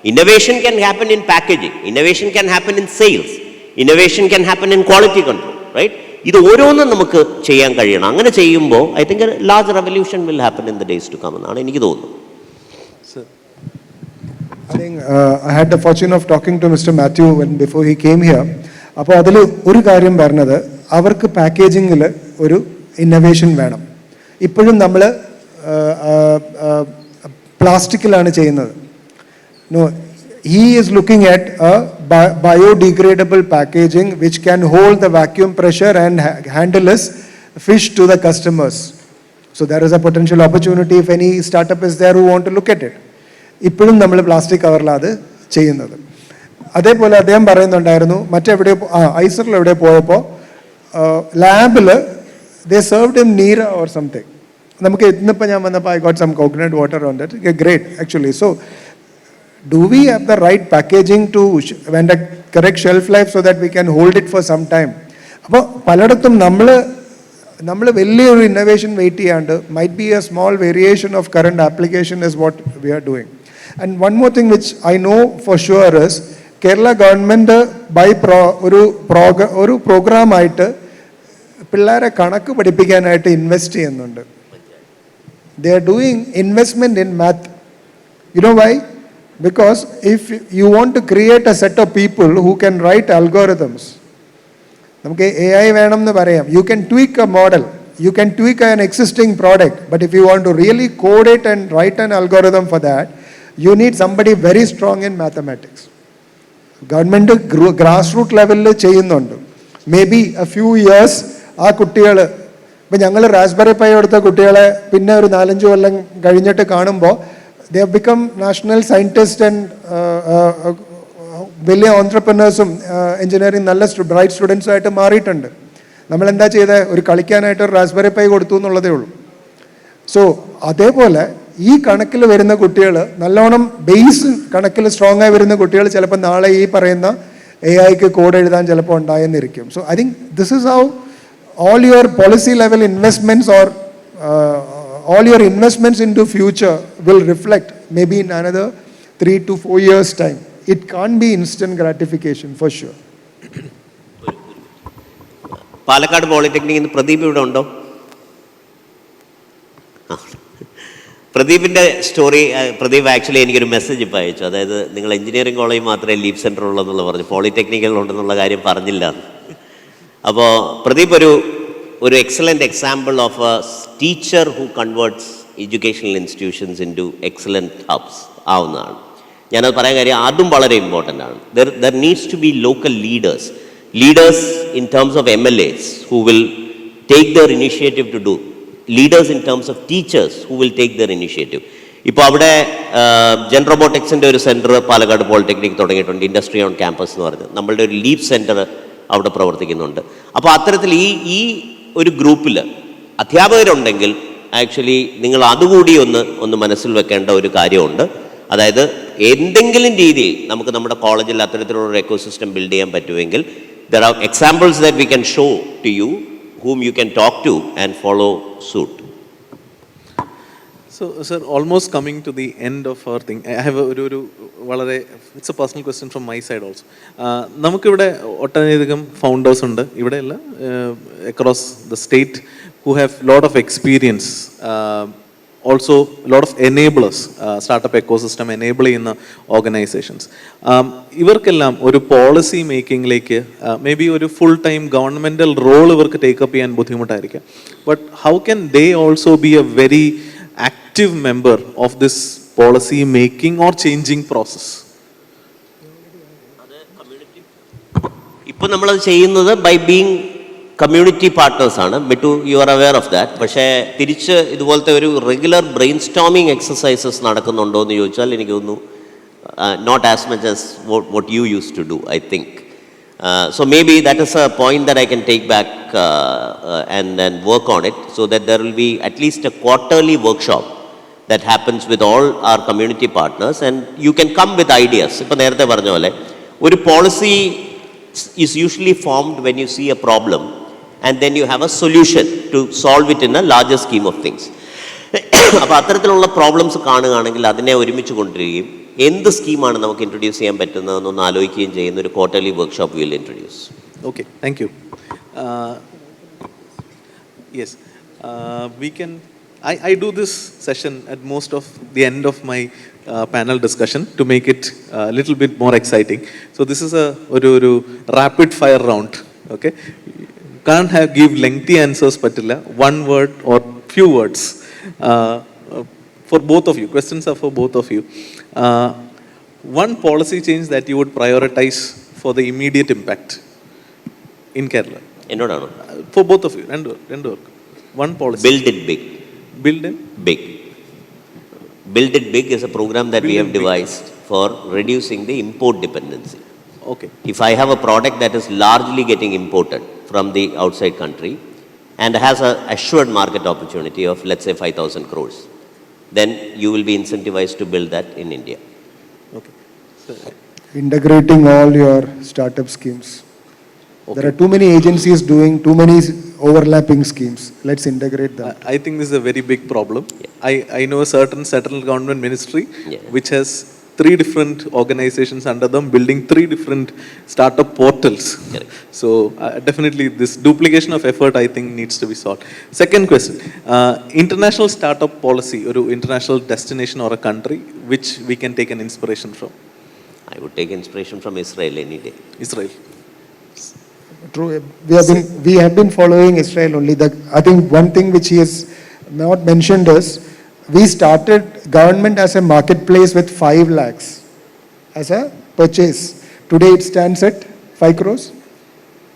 Innovation can happen in packaging, innovation can happen in sales, innovation can happen in quality control, right? ഇത് ഓരോന്നും നമുക്ക് ചെയ്യാൻ കഴിയണം. അങ്ങനെ ചെയ്യുമ്പോൾ I think large revolution will happen in the days to come എന്നാണ് എനിക്ക് തോന്നുന്നത്. I think I had the fortune of talking to Mr. Matthew before he came here. അപ്പോൾ അതിൽ ഒരു കാര്യം പറഞ്ഞത്, അവർക്ക് പാക്കേജിങ്ങിൽ ഒരു ഇന്നോവേഷൻ വേണം. ഇപ്പോഴും നമ്മൾ പ്ലാസ്റ്റിക്കിലാണ് ചെയ്യുന്നത്. No, he is looking at a biodegradable packaging which can hold the vacuum pressure and handle his fish to the customers. So there is a potential opportunity if any startup is there who want to look at it. ഇപ്പോഴും നമ്മൾ പ്ലാസ്റ്റിക് കവറിലാണ് അത് ചെയ്യുന്നത്. അതേപോലെ അദ്ദേഹം പറയുന്നുണ്ടായിരുന്നു, മറ്റെവിടെ ഐസറിൽ എവിടെ പോയപ്പോൾ ലാബിൽ they served him neera or something. നമുക്ക് ഇന്നിപ്പോൾ ഞാൻ വന്നപ്പോൾ I got some coconut water on that. Great actually. So do we have the right packaging to and a correct shelf life so that we can hold it for some time? അപ്പോൾ പലയിടത്തും നമ്മൾ വലിയൊരു ഇന്നോവേഷൻ വെയിറ്റ് ചെയ്യാണ്ട് might be A small variation of current application is what we are doing. And one more thing which I know for sure is Kerala government ഒരു പ്രോഗ്രാമായിട്ട് പിള്ളേരെ കണക്ക് പഠിപ്പിക്കാനായിട്ട് ഇൻവെസ്റ്റ് ചെയ്യുന്നുണ്ട്. They are doing investment in math. You know why? Because if you want to create a set of people who can write algorithms, നമുക്ക് AI വേണം എന്ന് പറയാം. You can tweak a model. You can tweak an existing product. But if you want to really code it and write an algorithm for that, you need somebody very strong in mathematics. Government grass root ലെവലിൽ ചെയ്യുന്നുണ്ട്. Maybe a few years ആ കുട്ടികൾ, ഇപ്പം ഞങ്ങൾ റാസ്ബെറി പൈ എടുത്ത കുട്ടികളെ പിന്നെ ഒരു 4-5 കൊല്ലം കഴിഞ്ഞിട്ട് കാണുമ്പോൾ they have become national scientist and വലിയ ഓൺട്രപ്രനേഴ്സും എഞ്ചിനീയറിംഗ് നല്ല ബ്രൈറ്റ് സ്റ്റുഡൻസുമായിട്ട് മാറിയിട്ടുണ്ട്. നമ്മളെന്താ ചെയ്തത്? ഒരു കളിക്കാനായിട്ട് ഒരു റാസ്ബെറി പൈ കൊടുത്തു എന്നുള്ളതേ ഉള്ളൂ. സോ അതേപോലെ ഈ കണക്കിൽ വരുന്ന കുട്ടികൾ, നല്ലോണം ബേസ് കണക്കിൽ സ്ട്രോങ് ആയി വരുന്ന കുട്ടികൾ ചിലപ്പോൾ നാളെ ഈ പറയുന്ന AI-ക്ക് കോഡ് എഴുതാൻ ചിലപ്പോൾ ഉണ്ടായെന്നിരിക്കും. So I think this is how all your policy level investments or all your investments into future will reflect maybe in another 3 to 4 years time. It can't be instant gratification for sure. പാലക്കാട് പോളിടെക്നിക്കിൽ പ്രദീപ് ഇവിടെ ഉണ്ടോ? പ്രദീപിൻ്റെ സ്റ്റോറി, പ്രദീപ് ആക്ച്വലി എനിക്കൊരു മെസ്സേജ് ഇപ്പോൾ അയച്ചു. അതായത് നിങ്ങൾ എഞ്ചിനീയറിംഗ് കോളേജ് മാത്രമേ ലീവ് സെൻറ്റർ ഉള്ളതെന്നുള്ള പറഞ്ഞു, പോളിടെക്നിക്കലുണ്ടെന്നുള്ള കാര്യം പറഞ്ഞില്ല. അപ്പോൾ പ്രദീപ് ഒരു excellent example of a teacher who converts educational institutions into excellent hubs ആവുന്നതാണ്. ഞാനത് പറയാൻ കാര്യം അതും വളരെ ഇമ്പോർട്ടൻ്റ് ആണ്. There needs to be local leaders in terms of MLAs who will take their initiative to do, leaders in terms of teachers who will take their initiative. ഇപ്പോൾ അവിടെ ജെൻ റോബോട്ടിക്സിൻ്റെ ഒരു സെൻറ്റർ പാലക്കാട് പോളിടെക്നിക് തുടങ്ങിയിട്ടുണ്ട്, ഇൻഡസ്ട്രി ഓൺ ക്യാമ്പസ് എന്ന് പറഞ്ഞ്. നമ്മളുടെ ഒരു ലീവ് സെൻറ്റർ അവിടെ പ്രവർത്തിക്കുന്നുണ്ട്. അപ്പോൾ അത്തരത്തിൽ ഈ ഒരു ഗ്രൂപ്പിൽ അധ്യാപകരുണ്ടെങ്കിൽ ആക്ച്വലി നിങ്ങൾ അതുകൂടി ഒന്ന് മനസ്സിൽ വെക്കേണ്ട ഒരു കാര്യമുണ്ട്. അതായത് എന്തെങ്കിലും രീതിയിൽ നമുക്ക് നമ്മുടെ കോളേജിൽ അത്തരത്തിലുള്ള ഒരു എക്കോസിസ്റ്റം ബിൽഡ് ചെയ്യാൻ പറ്റുമെങ്കിൽ there are examples that we can show to you whom you can talk to and follow suit. So, sir, almost coming to the end of our thing, I have it's a personal question from my side also. നമുക്കിവിടെ ഒട്ടനേകം ഫൗണ്ടേഴ്സ് ഉണ്ട്, ഇവിടെയല്ല, across the state, who have lot of experience, also lot of enablers, startup ecosystem enable ചെയ്യുന്ന ഓർഗനൈസേഷൻസ്. ഇവർക്കെല്ലാം ഒരു പോളിസി മേക്കിങ്ങിലേക്ക് മേ ബി ഒരു ഫുൾ ടൈം ഗവൺമെൻറ്റൽ റോൾ ഇവർക്ക് ടേക്കപ്പ് ചെയ്യാൻ ബുദ്ധിമുട്ടായിരിക്കാം. But how can they also be a very active member of this policy making or changing process? ഇപ്പോൾ നമ്മളത് ചെയ്യുന്നത് ബൈ ബീങ് കമ്മ്യൂണിറ്റി പാർട്ട്നേഴ്സാണ്. But you are aware of that. പക്ഷേ തിരിച്ച് ഇതുപോലത്തെ ഒരു റെഗുലർ ബ്രെയിൻ സ്റ്റോമിങ് എക്സസൈസസ് നടക്കുന്നുണ്ടോ എന്ന് ചോദിച്ചാൽ എനിക്ക് തോന്നുന്നു not as much as what you used to do, I think. So maybe that is a point that I can take back and work on it, so that there will be at least a quarterly workshop that happens with all our community partners, and you can come with ideas. ഇപ്പോൾ നേരത്തെ പറഞ്ഞ പോലെ ഒരു policy is usually formed when you see a problem and then you have a solution to solve it in a larger scheme of things. അപ്പോൾ അത്തരത്തിലുള്ള പ്രോബ്ലംസ് കാണുകയാണെങ്കിൽ അതിനെ ഒരുമിച്ച് കൊണ്ടുവരികയും എന്ത് സ്കീമാണ് നമുക്ക് ഇൻട്രൊഡ്യൂസ് ചെയ്യാൻ പറ്റുന്നതെന്നൊന്ന് ആലോചിക്കുകയും ചെയ്യുന്ന ഒരു quarterly workshop will introduce. Okay, thank you. Yes, we can, I do this session at most of the end of my panel discussion to make it a little bit more exciting. So this is a rapid fire round. Okay, can't give lengthy answers pattilla, one word or few words for both of you. Questions are for both of you. One policy change that you would prioritize for the immediate impact in Kerala. എന്നോടാണോ? For both of you, rendu work. One policy. Build it big. Build it big. Build it big is a program that we have devised for reducing the import dependency. Okay. If I have a product that is largely getting imported from the outside country and has a assured market opportunity of, let's say, 5,000 crores, then you will be incentivized to build that in India. Okay. Integrating all your startup schemes. There are too many agencies doing too many overlapping schemes. Let's integrate them. I think this is a very big problem. I know a certain central government ministry which has 3 different organizations under them building 3 different startup portals. So definitely this duplication of effort I think needs to be solved. Second question, international startup policy, or international destination or a country which we can take an inspiration from? I would take inspiration from Israel any day. Israel. True. We have been following Israel only. I think one thing which he has not mentioned is we started government as a marketplace with 5 lakhs as a purchase. Today it stands at 5 crores.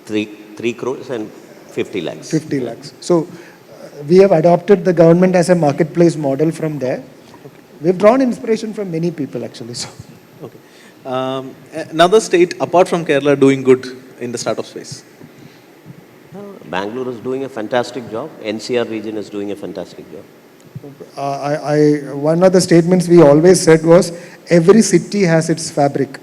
3 crores and 50 lakhs. 50 lakhs. So we have adopted the government as a marketplace model from there. We've drawn inspiration from many people actually. So. Okay. Another state apart from Kerala doing good in the startup space? Bangalore is doing a fantastic job. NCR region is doing a fantastic job. One of the statements we always said was every city has its fabric.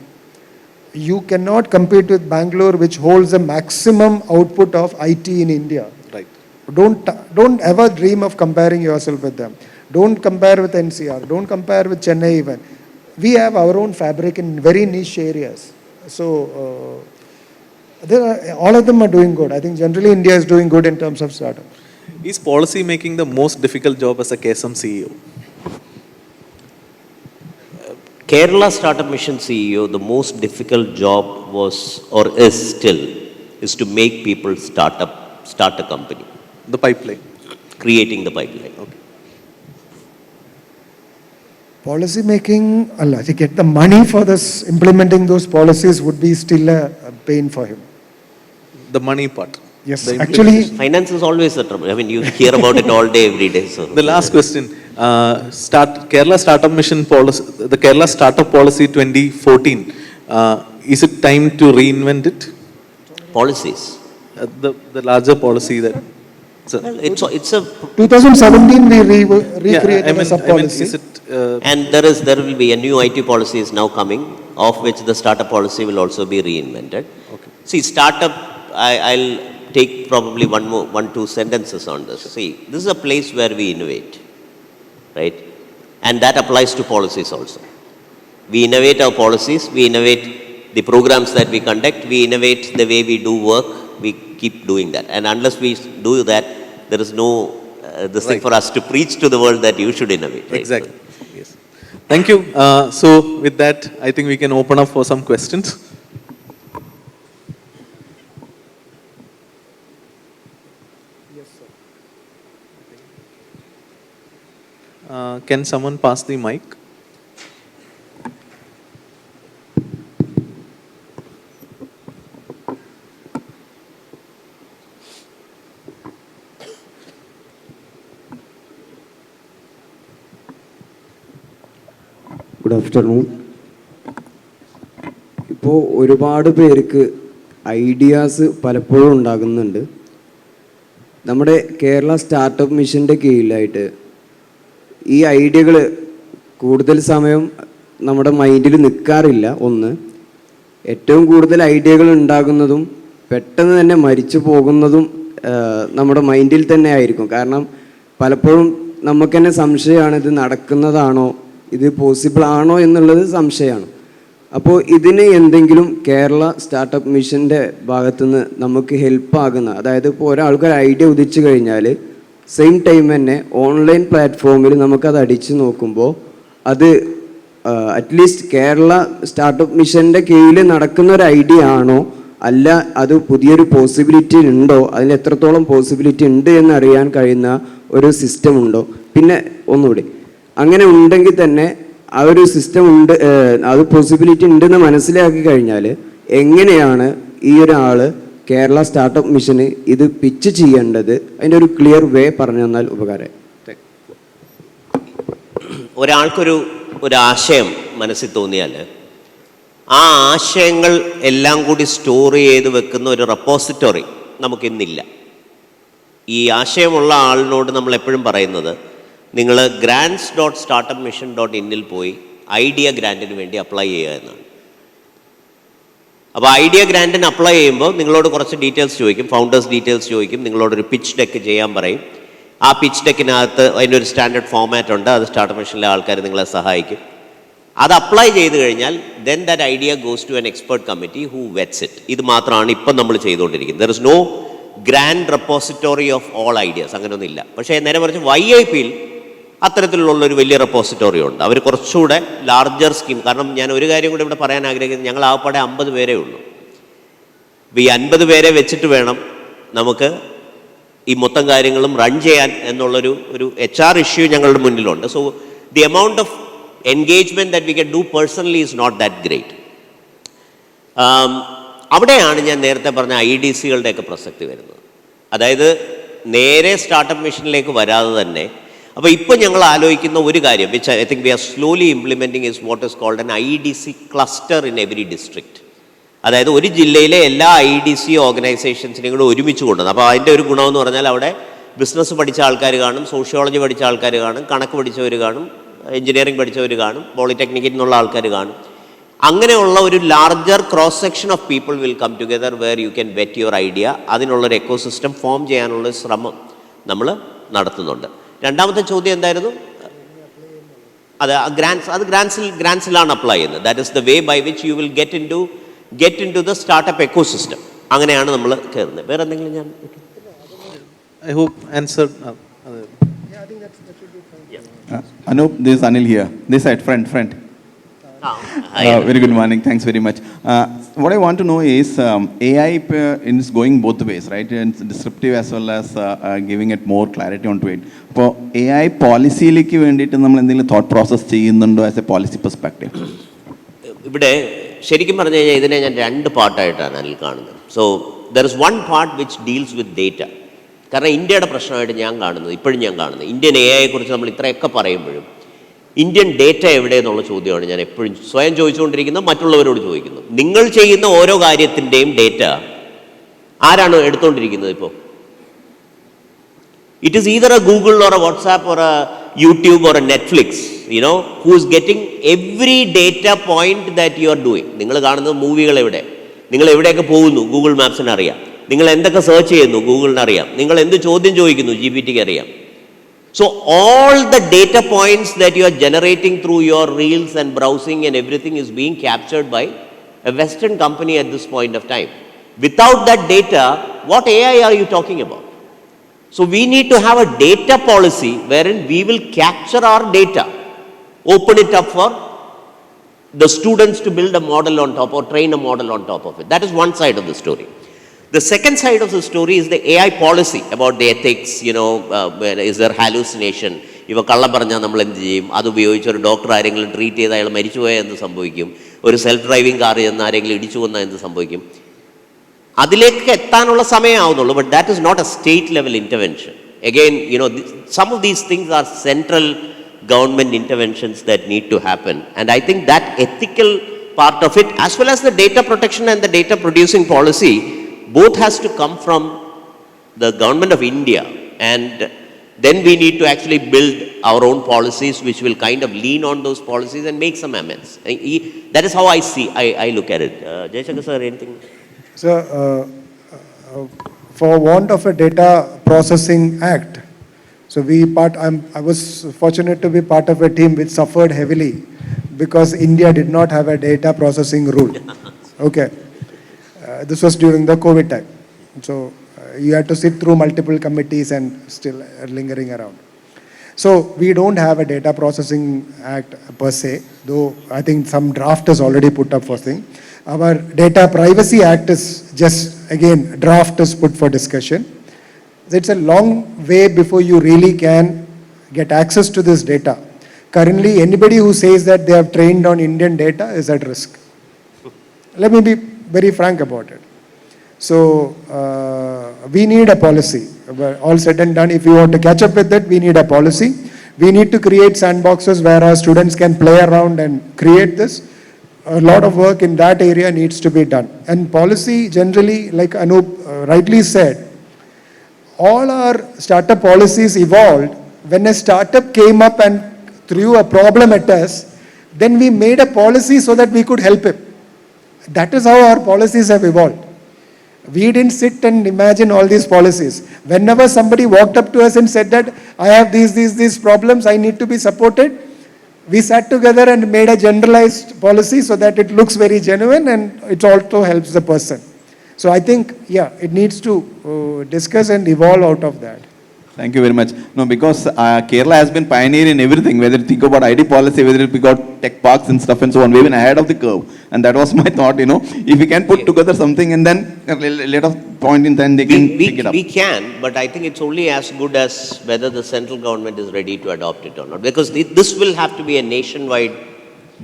You cannot compete with Bangalore, which holds the maximum output of IT in India. Right. Don't ever dream of comparing yourself with them. Don't compare with NCR. Don't compare with Chennai even. We have our own fabric in very niche areas. So all of them are doing good. I think generally India is doing good in terms of startup. Is policy making the most difficult job as a KSM CEO? Kerala Startup Mission CEO, the most difficult job was or is still to make people start a company. The pipeline. Creating the pipeline. Okay. Policy making, Allah, to get the money for this, implementing those policies would be still a pain for him. The money part. Yes, The actually, Finance is always a trouble. I mean, you hear about it all day, every day. So The last question, Kerala Startup Mission policy, the Kerala Startup Policy 2014, is it time to reinvent it? policies. The larger policy that... So, Well, it's a 2017 we recreated I mean, a sub-policy. is it... and there will be a new IT policy is now coming, of which the startup policy will also be reinvented. Okay. See, startup, I'll take probably 1-2 sentences on this. See, this is a place where we innovate, right? And that applies to policies also. We innovate our policies, we innovate the programs that we conduct, we innovate the way we do work, we keep doing that. And unless we do that, there is no this thing for us to preach to the world that you should innovate. Right? Exactly. Yes. Thank you. So with that, I think we can open up for some questions. Can someone pass the mic? Good afternoon. ഇപ്പോൾ ഒരുപാട് പേർക്ക് ഐഡിയാസ് പലപ്പോഴും ഉണ്ടാകുന്നുണ്ട്. നമ്മുടെ കേരള സ്റ്റാർട്ടപ്പ് മിഷൻ്റെ കീഴിലായിട്ട് ഈ ഐഡിയകൾ കൂടുതൽ സമയം നമ്മുടെ മൈൻഡിൽ നിൽക്കാറില്ല. ഒന്ന്, ഏറ്റവും കൂടുതൽ ഐഡിയകൾ ഉണ്ടാകുന്നതും പെട്ടെന്ന് തന്നെ മരിച്ചു പോകുന്നതും നമ്മുടെ മൈൻഡിൽ തന്നെ ആയിരിക്കും. കാരണം പലപ്പോഴും നമുക്ക് തന്നെ സംശയമാണ്, ഇത് നടക്കുന്നതാണോ, ഇത് പോസിബിൾ ആണോ എന്നുള്ളത് സംശയമാണ്. അപ്പോൾ ഇതിന് എന്തെങ്കിലും കേരള സ്റ്റാർട്ടപ്പ് മിഷൻ്റെ ഭാഗത്തുനിന്ന് നമുക്ക് ഹെൽപ്പാകുന്ന, അതായത് ഇപ്പോൾ ഒരാൾക്ക് ഒരു ഐഡിയ ഉദിച്ചു കഴിഞ്ഞാൽ സെയിം ടൈം തന്നെ ഓൺലൈൻ പ്ലാറ്റ്ഫോമിൽ നമുക്കത് അടിച്ചു നോക്കുമ്പോൾ അത് അറ്റ്ലീസ്റ്റ് കേരള സ്റ്റാർട്ടപ്പ് മിഷൻ്റെ കീഴിൽ നടക്കുന്ന ഒരു ഐഡിയ ആണോ, അല്ല അത് പുതിയൊരു പോസിബിലിറ്റി ഉണ്ടോ, അതിൽ എത്രത്തോളം പോസിബിലിറ്റി ഉണ്ട് എന്നറിയാൻ കഴിയുന്ന ഒരു സിസ്റ്റം ഉണ്ടോ. പിന്നെ ഒന്നുകൂടി, അങ്ങനെ ഉണ്ടെങ്കിൽ തന്നെ ആ ഒരു സിസ്റ്റം ഉണ്ട്, അത് പോസിബിലിറ്റി ഉണ്ടെന്ന് മനസ്സിലാക്കി കഴിഞ്ഞാൽ എങ്ങനെയാണ് ഈ ഒരാൾ കേരള സ്റ്റാർട്ടപ്പ് മിഷന് ഇത് പിച്ച് ചെയ്യേണ്ടത്, അതിൻ്റെ ഒരു ക്ലിയർ വേ പറഞ്ഞു തന്നാൽ ഉപകാരം. ഒരാൾക്കൊരു ആശയം മനസ്സിൽ തോന്നിയാൽ ആ ആശയങ്ങൾ എല്ലാം കൂടി സ്റ്റോർ ചെയ്ത് വെക്കുന്ന ഒരു റെപ്പോസിറ്ററി നമുക്കിന്നില്ല. ഈ ആശയമുള്ള ആളിനോട് നമ്മൾ എപ്പോഴും പറയുന്നത്, നിങ്ങൾ grants.startupmission.in പോയി ഐഡിയ ഗ്രാൻറ്റിന് വേണ്ടി അപ്ലൈ ചെയ്യുക എന്നാണ്. അപ്പോൾ ഐഡിയ ഗ്രാൻഡിന് അപ്ലൈ ചെയ്യുമ്പോൾ നിങ്ങളോട് കുറച്ച് ഡീറ്റെയിൽസ് ചോദിക്കും, ഫൗണ്ടേഴ്സ് ഡീറ്റെയിൽസ് ചോദിക്കും, നിങ്ങളോടൊരു പിച്ച് ഡെക്ക് ചെയ്യാൻ പറയും. ആ പിച്ച് ഡെക്കിനകത്ത് അതിൻ്റെ ഒരു സ്റ്റാൻഡേർഡ് ഫോമാറ്റ് ഉണ്ട്, അത് സ്റ്റാർട്ടപ്പ് മിഷനിലെ ആൾക്കാർ നിങ്ങളെ സഹായിക്കും. അത് അപ്ലൈ ചെയ്ത് കഴിഞ്ഞാൽ then that idea goes to an expert committee who vets it. ഇത് മാത്രമാണ് ഇപ്പം നമ്മൾ ചെയ്തുകൊണ്ടിരിക്കുന്നത്. There is no grand repository of all ideas, അങ്ങനെയൊന്നും ഇല്ല. പക്ഷേ നേരെ മറിച്ച് YIPയിൽ അത്തരത്തിലുള്ളൊരു വലിയ റെപ്പോസിറ്റോറി ഉണ്ട്. അവർ കുറച്ചുകൂടെ ലാർജർ സ്കീം. കാരണം ഞാൻ ഒരു കാര്യം കൂടി ഇവിടെ പറയാൻ ആഗ്രഹിക്കുന്നത്, ഞങ്ങൾ ആകപ്പാടെ 50 പേരേ ഉള്ളൂ. അപ്പോൾ ഈ 50 പേരെ വെച്ചിട്ട് വേണം നമുക്ക് ഈ മൊത്തം കാര്യങ്ങളും റൺ ചെയ്യാൻ എന്നുള്ളൊരു HR ഇഷ്യൂ ഞങ്ങളുടെ മുന്നിലുണ്ട്. So the amount of engagement that we can do personally is not that great. അവിടെയാണ് ഞാൻ നേരത്തെ പറഞ്ഞ IDCകളുടെയൊക്കെ പ്രസക്തി വരുന്നത്. അതായത് നേരെ സ്റ്റാർട്ടപ്പ് മിഷനിലേക്ക് വരാതെ തന്നെ, അപ്പോൾ ഇപ്പോൾ ഞങ്ങൾ ആലോചിക്കുന്ന ഒരു കാര്യം which I think we are slowly implementing is what is called an IDC cluster in every district. അതായത് ഒരു ജില്ലയിലെ എല്ലാ IDC ഓർഗനൈസേഷൻസിനെയും കൂടെ ഒരുമിച്ച് കൊണ്ടുവന്നു. അപ്പോൾ അതിൻ്റെ ഒരു ഗുണമെന്ന് പറഞ്ഞാൽ അവിടെ ബിസിനസ് പഠിച്ച ആൾക്കാർ കാണും, സോഷ്യോളജി പഠിച്ച ആൾക്കാർ കാണും, കണക്ക് പഠിച്ചവർ കാണും, എഞ്ചിനീയറിംഗ് പഠിച്ചവർ കാണും, പോളിടെക്നിക്കിൽ നിന്നുള്ള ആൾക്കാർ കാണും. അങ്ങനെയുള്ള ഒരു larger cross section of people will come together where you can vet your idea. അതിനുള്ളൊരു എക്കോസിസ്റ്റം ഫോം ചെയ്യാനുള്ള ശ്രമം നമ്മൾ നടത്തുന്നുണ്ട്. രണ്ടാമത്തെ ചോദ്യം എന്തായിരുന്നു? അത് ഗ്രാൻസിലാണ് അപ്ലൈ ചെയ്യുന്നത്. That is the way by which you will get into the startup ecosystem. അങ്ങനെയാണ് നമ്മൾ കയറുന്നത്. വേറെ എന്തെങ്കിലും ഞാൻ I hope answer. Anup, this is Anil here. This side, friend. Very good morning. Thanks very much. What I want to know is AI is going both ways, right? It's descriptive as well as giving it more clarity onto it. അപ്പോൾ AI പോളിസിയിലേക്ക് വേണ്ടിയിട്ട് നമ്മൾ എന്തെങ്കിലും തോട്ട് പ്രോസസ് ചെയ്യുന്നുണ്ടോ ആസ് എ പോളിസി പെർസ്പെക്റ്റീവ്? ഇവിടെ ശരിക്കും പറഞ്ഞു കഴിഞ്ഞാൽ ഇതിനെ ഞാൻ 2 പാർട്ടായിട്ടാണ് അതിൽ കാണുന്നത്. So there is one part which deals with data. കാരണം ഇന്ത്യയുടെ പ്രശ്നമായിട്ട് ഇപ്പോഴും ഞാൻ കാണുന്നത് ഇന്ത്യൻ AI കുറിച്ച് നമ്മൾ ഇത്രയൊക്കെ പറയുമ്പോഴും ഇന്ത്യൻ ഡേറ്റ എവിടെ എന്നുള്ള ചോദ്യമാണ് ഞാൻ എപ്പോഴും സ്വയം ചോദിച്ചുകൊണ്ടിരിക്കുന്നത്, മറ്റുള്ളവരോട് ചോദിക്കുന്നു. നിങ്ങൾ ചെയ്യുന്ന ഓരോ കാര്യത്തിൻ്റെയും ഡേറ്റ ആരാണ് എടുത്തുകൊണ്ടിരിക്കുന്നത്? ഇപ്പോൾ it is either A Google or A WhatsApp or A YouTube or A Netflix, who is getting every data point that you are doing. നിങ്ങൾ കാണുന്നത് മൂവികൾ എവിടെ, നിങ്ങൾ എവിടെയൊക്കെ പോകുന്നു ഗൂഗിൾ മാപ്സിന് അറിയാം, നിങ്ങൾ എന്തൊക്കെ സെർച്ച് ചെയ്യുന്നു ഗൂഗിളിന് അറിയാം, നിങ്ങൾ എന്ത് ചോദ്യം ചോദിക്കുന്നു GPT-ക്ക് അറിയാം. So all the data points that you are generating through your reels and browsing and everything is being captured by a Western company at this point of time. Without that data, what AI are you talking about? So we need to have a data policy wherein we will capture our data, open it up for the students to build a model on top or train a model on top of it. That is one side of the story. The second side of the story is the AI policy about the ethics, is there hallucination? ഇവ കള്ളം പറഞ്ഞാൽ നമ്മൾ എന്ത് ചെയ്യും? അതുപയോഗിച്ച് ഒരു ഡോക്ടർ ആരെങ്കിലും ട്രീറ്റ് ചെയ്ത് അയാൾ മരിച്ചുപോയാൽ എന്ത് സംഭവിക്കും? ഒരു സെൽഫ് ഡ്രൈവിംഗ് കാർ ചെന്ന് ആരെങ്കിലും ഇടിച്ചു കൊന്നാൽ എന്ത് സംഭവിക്കും? അതിലേക്ക് എത്താനുള്ള സമയമാവുന്നുള്ളൂ. But that is not a state level intervention. Again, some of these things are central government interventions that need to happen. And I think that ethical part of it, as well as the data protection and the data producing policy, both has to come from the government of India, and then we need to actually build our own policies which will kind of lean on those policies and make some amends. That is how I look at it. Jayashankar sir, anything? So, for want of a data processing act, so I was fortunate to be part of a team which suffered heavily because India did not have a data processing rule. Okay. This was during the COVID time. So you had to sit through multiple committees and still lingering around. So we don't have a data processing act per se, though I think some draft is already put up for thing. Our data privacy act is just, again, draft is put for discussion. It's a long way before you really can get access to this data. Currently, anybody who says that they have trained on Indian data is at risk. Let me be very frank about it. So we need a policy. All said and done, if you want to catch up with it, we need a policy. We need to create sandboxes where our students can play around and create this. A lot of work in that area needs to be done. And policy generally, like Anup rightly said, all our startup policies evolved when a startup came up and threw a problem at us. Then we made a policy so that we could help him. that is how our policies have evolved. We didn't sit and imagine all these policies. Whenever somebody walked up to us and said that I have these problems, I need to be supported, we sat together and made a generalized policy so that it looks very genuine and it also helps the person. So I think, yeah, it needs to discuss and evolve out of that. Thank you very much. No, because Kerala has been pioneer in everything, whether you think about ID policy, whether it got tech parks and stuff and so on, we've been ahead of the curve. And that was my thought, if we can put together something and then let us point in time, they can pick it up. We can, but I think it's only as good as whether the central government is ready to adopt it or not. Because this will have to be a nationwide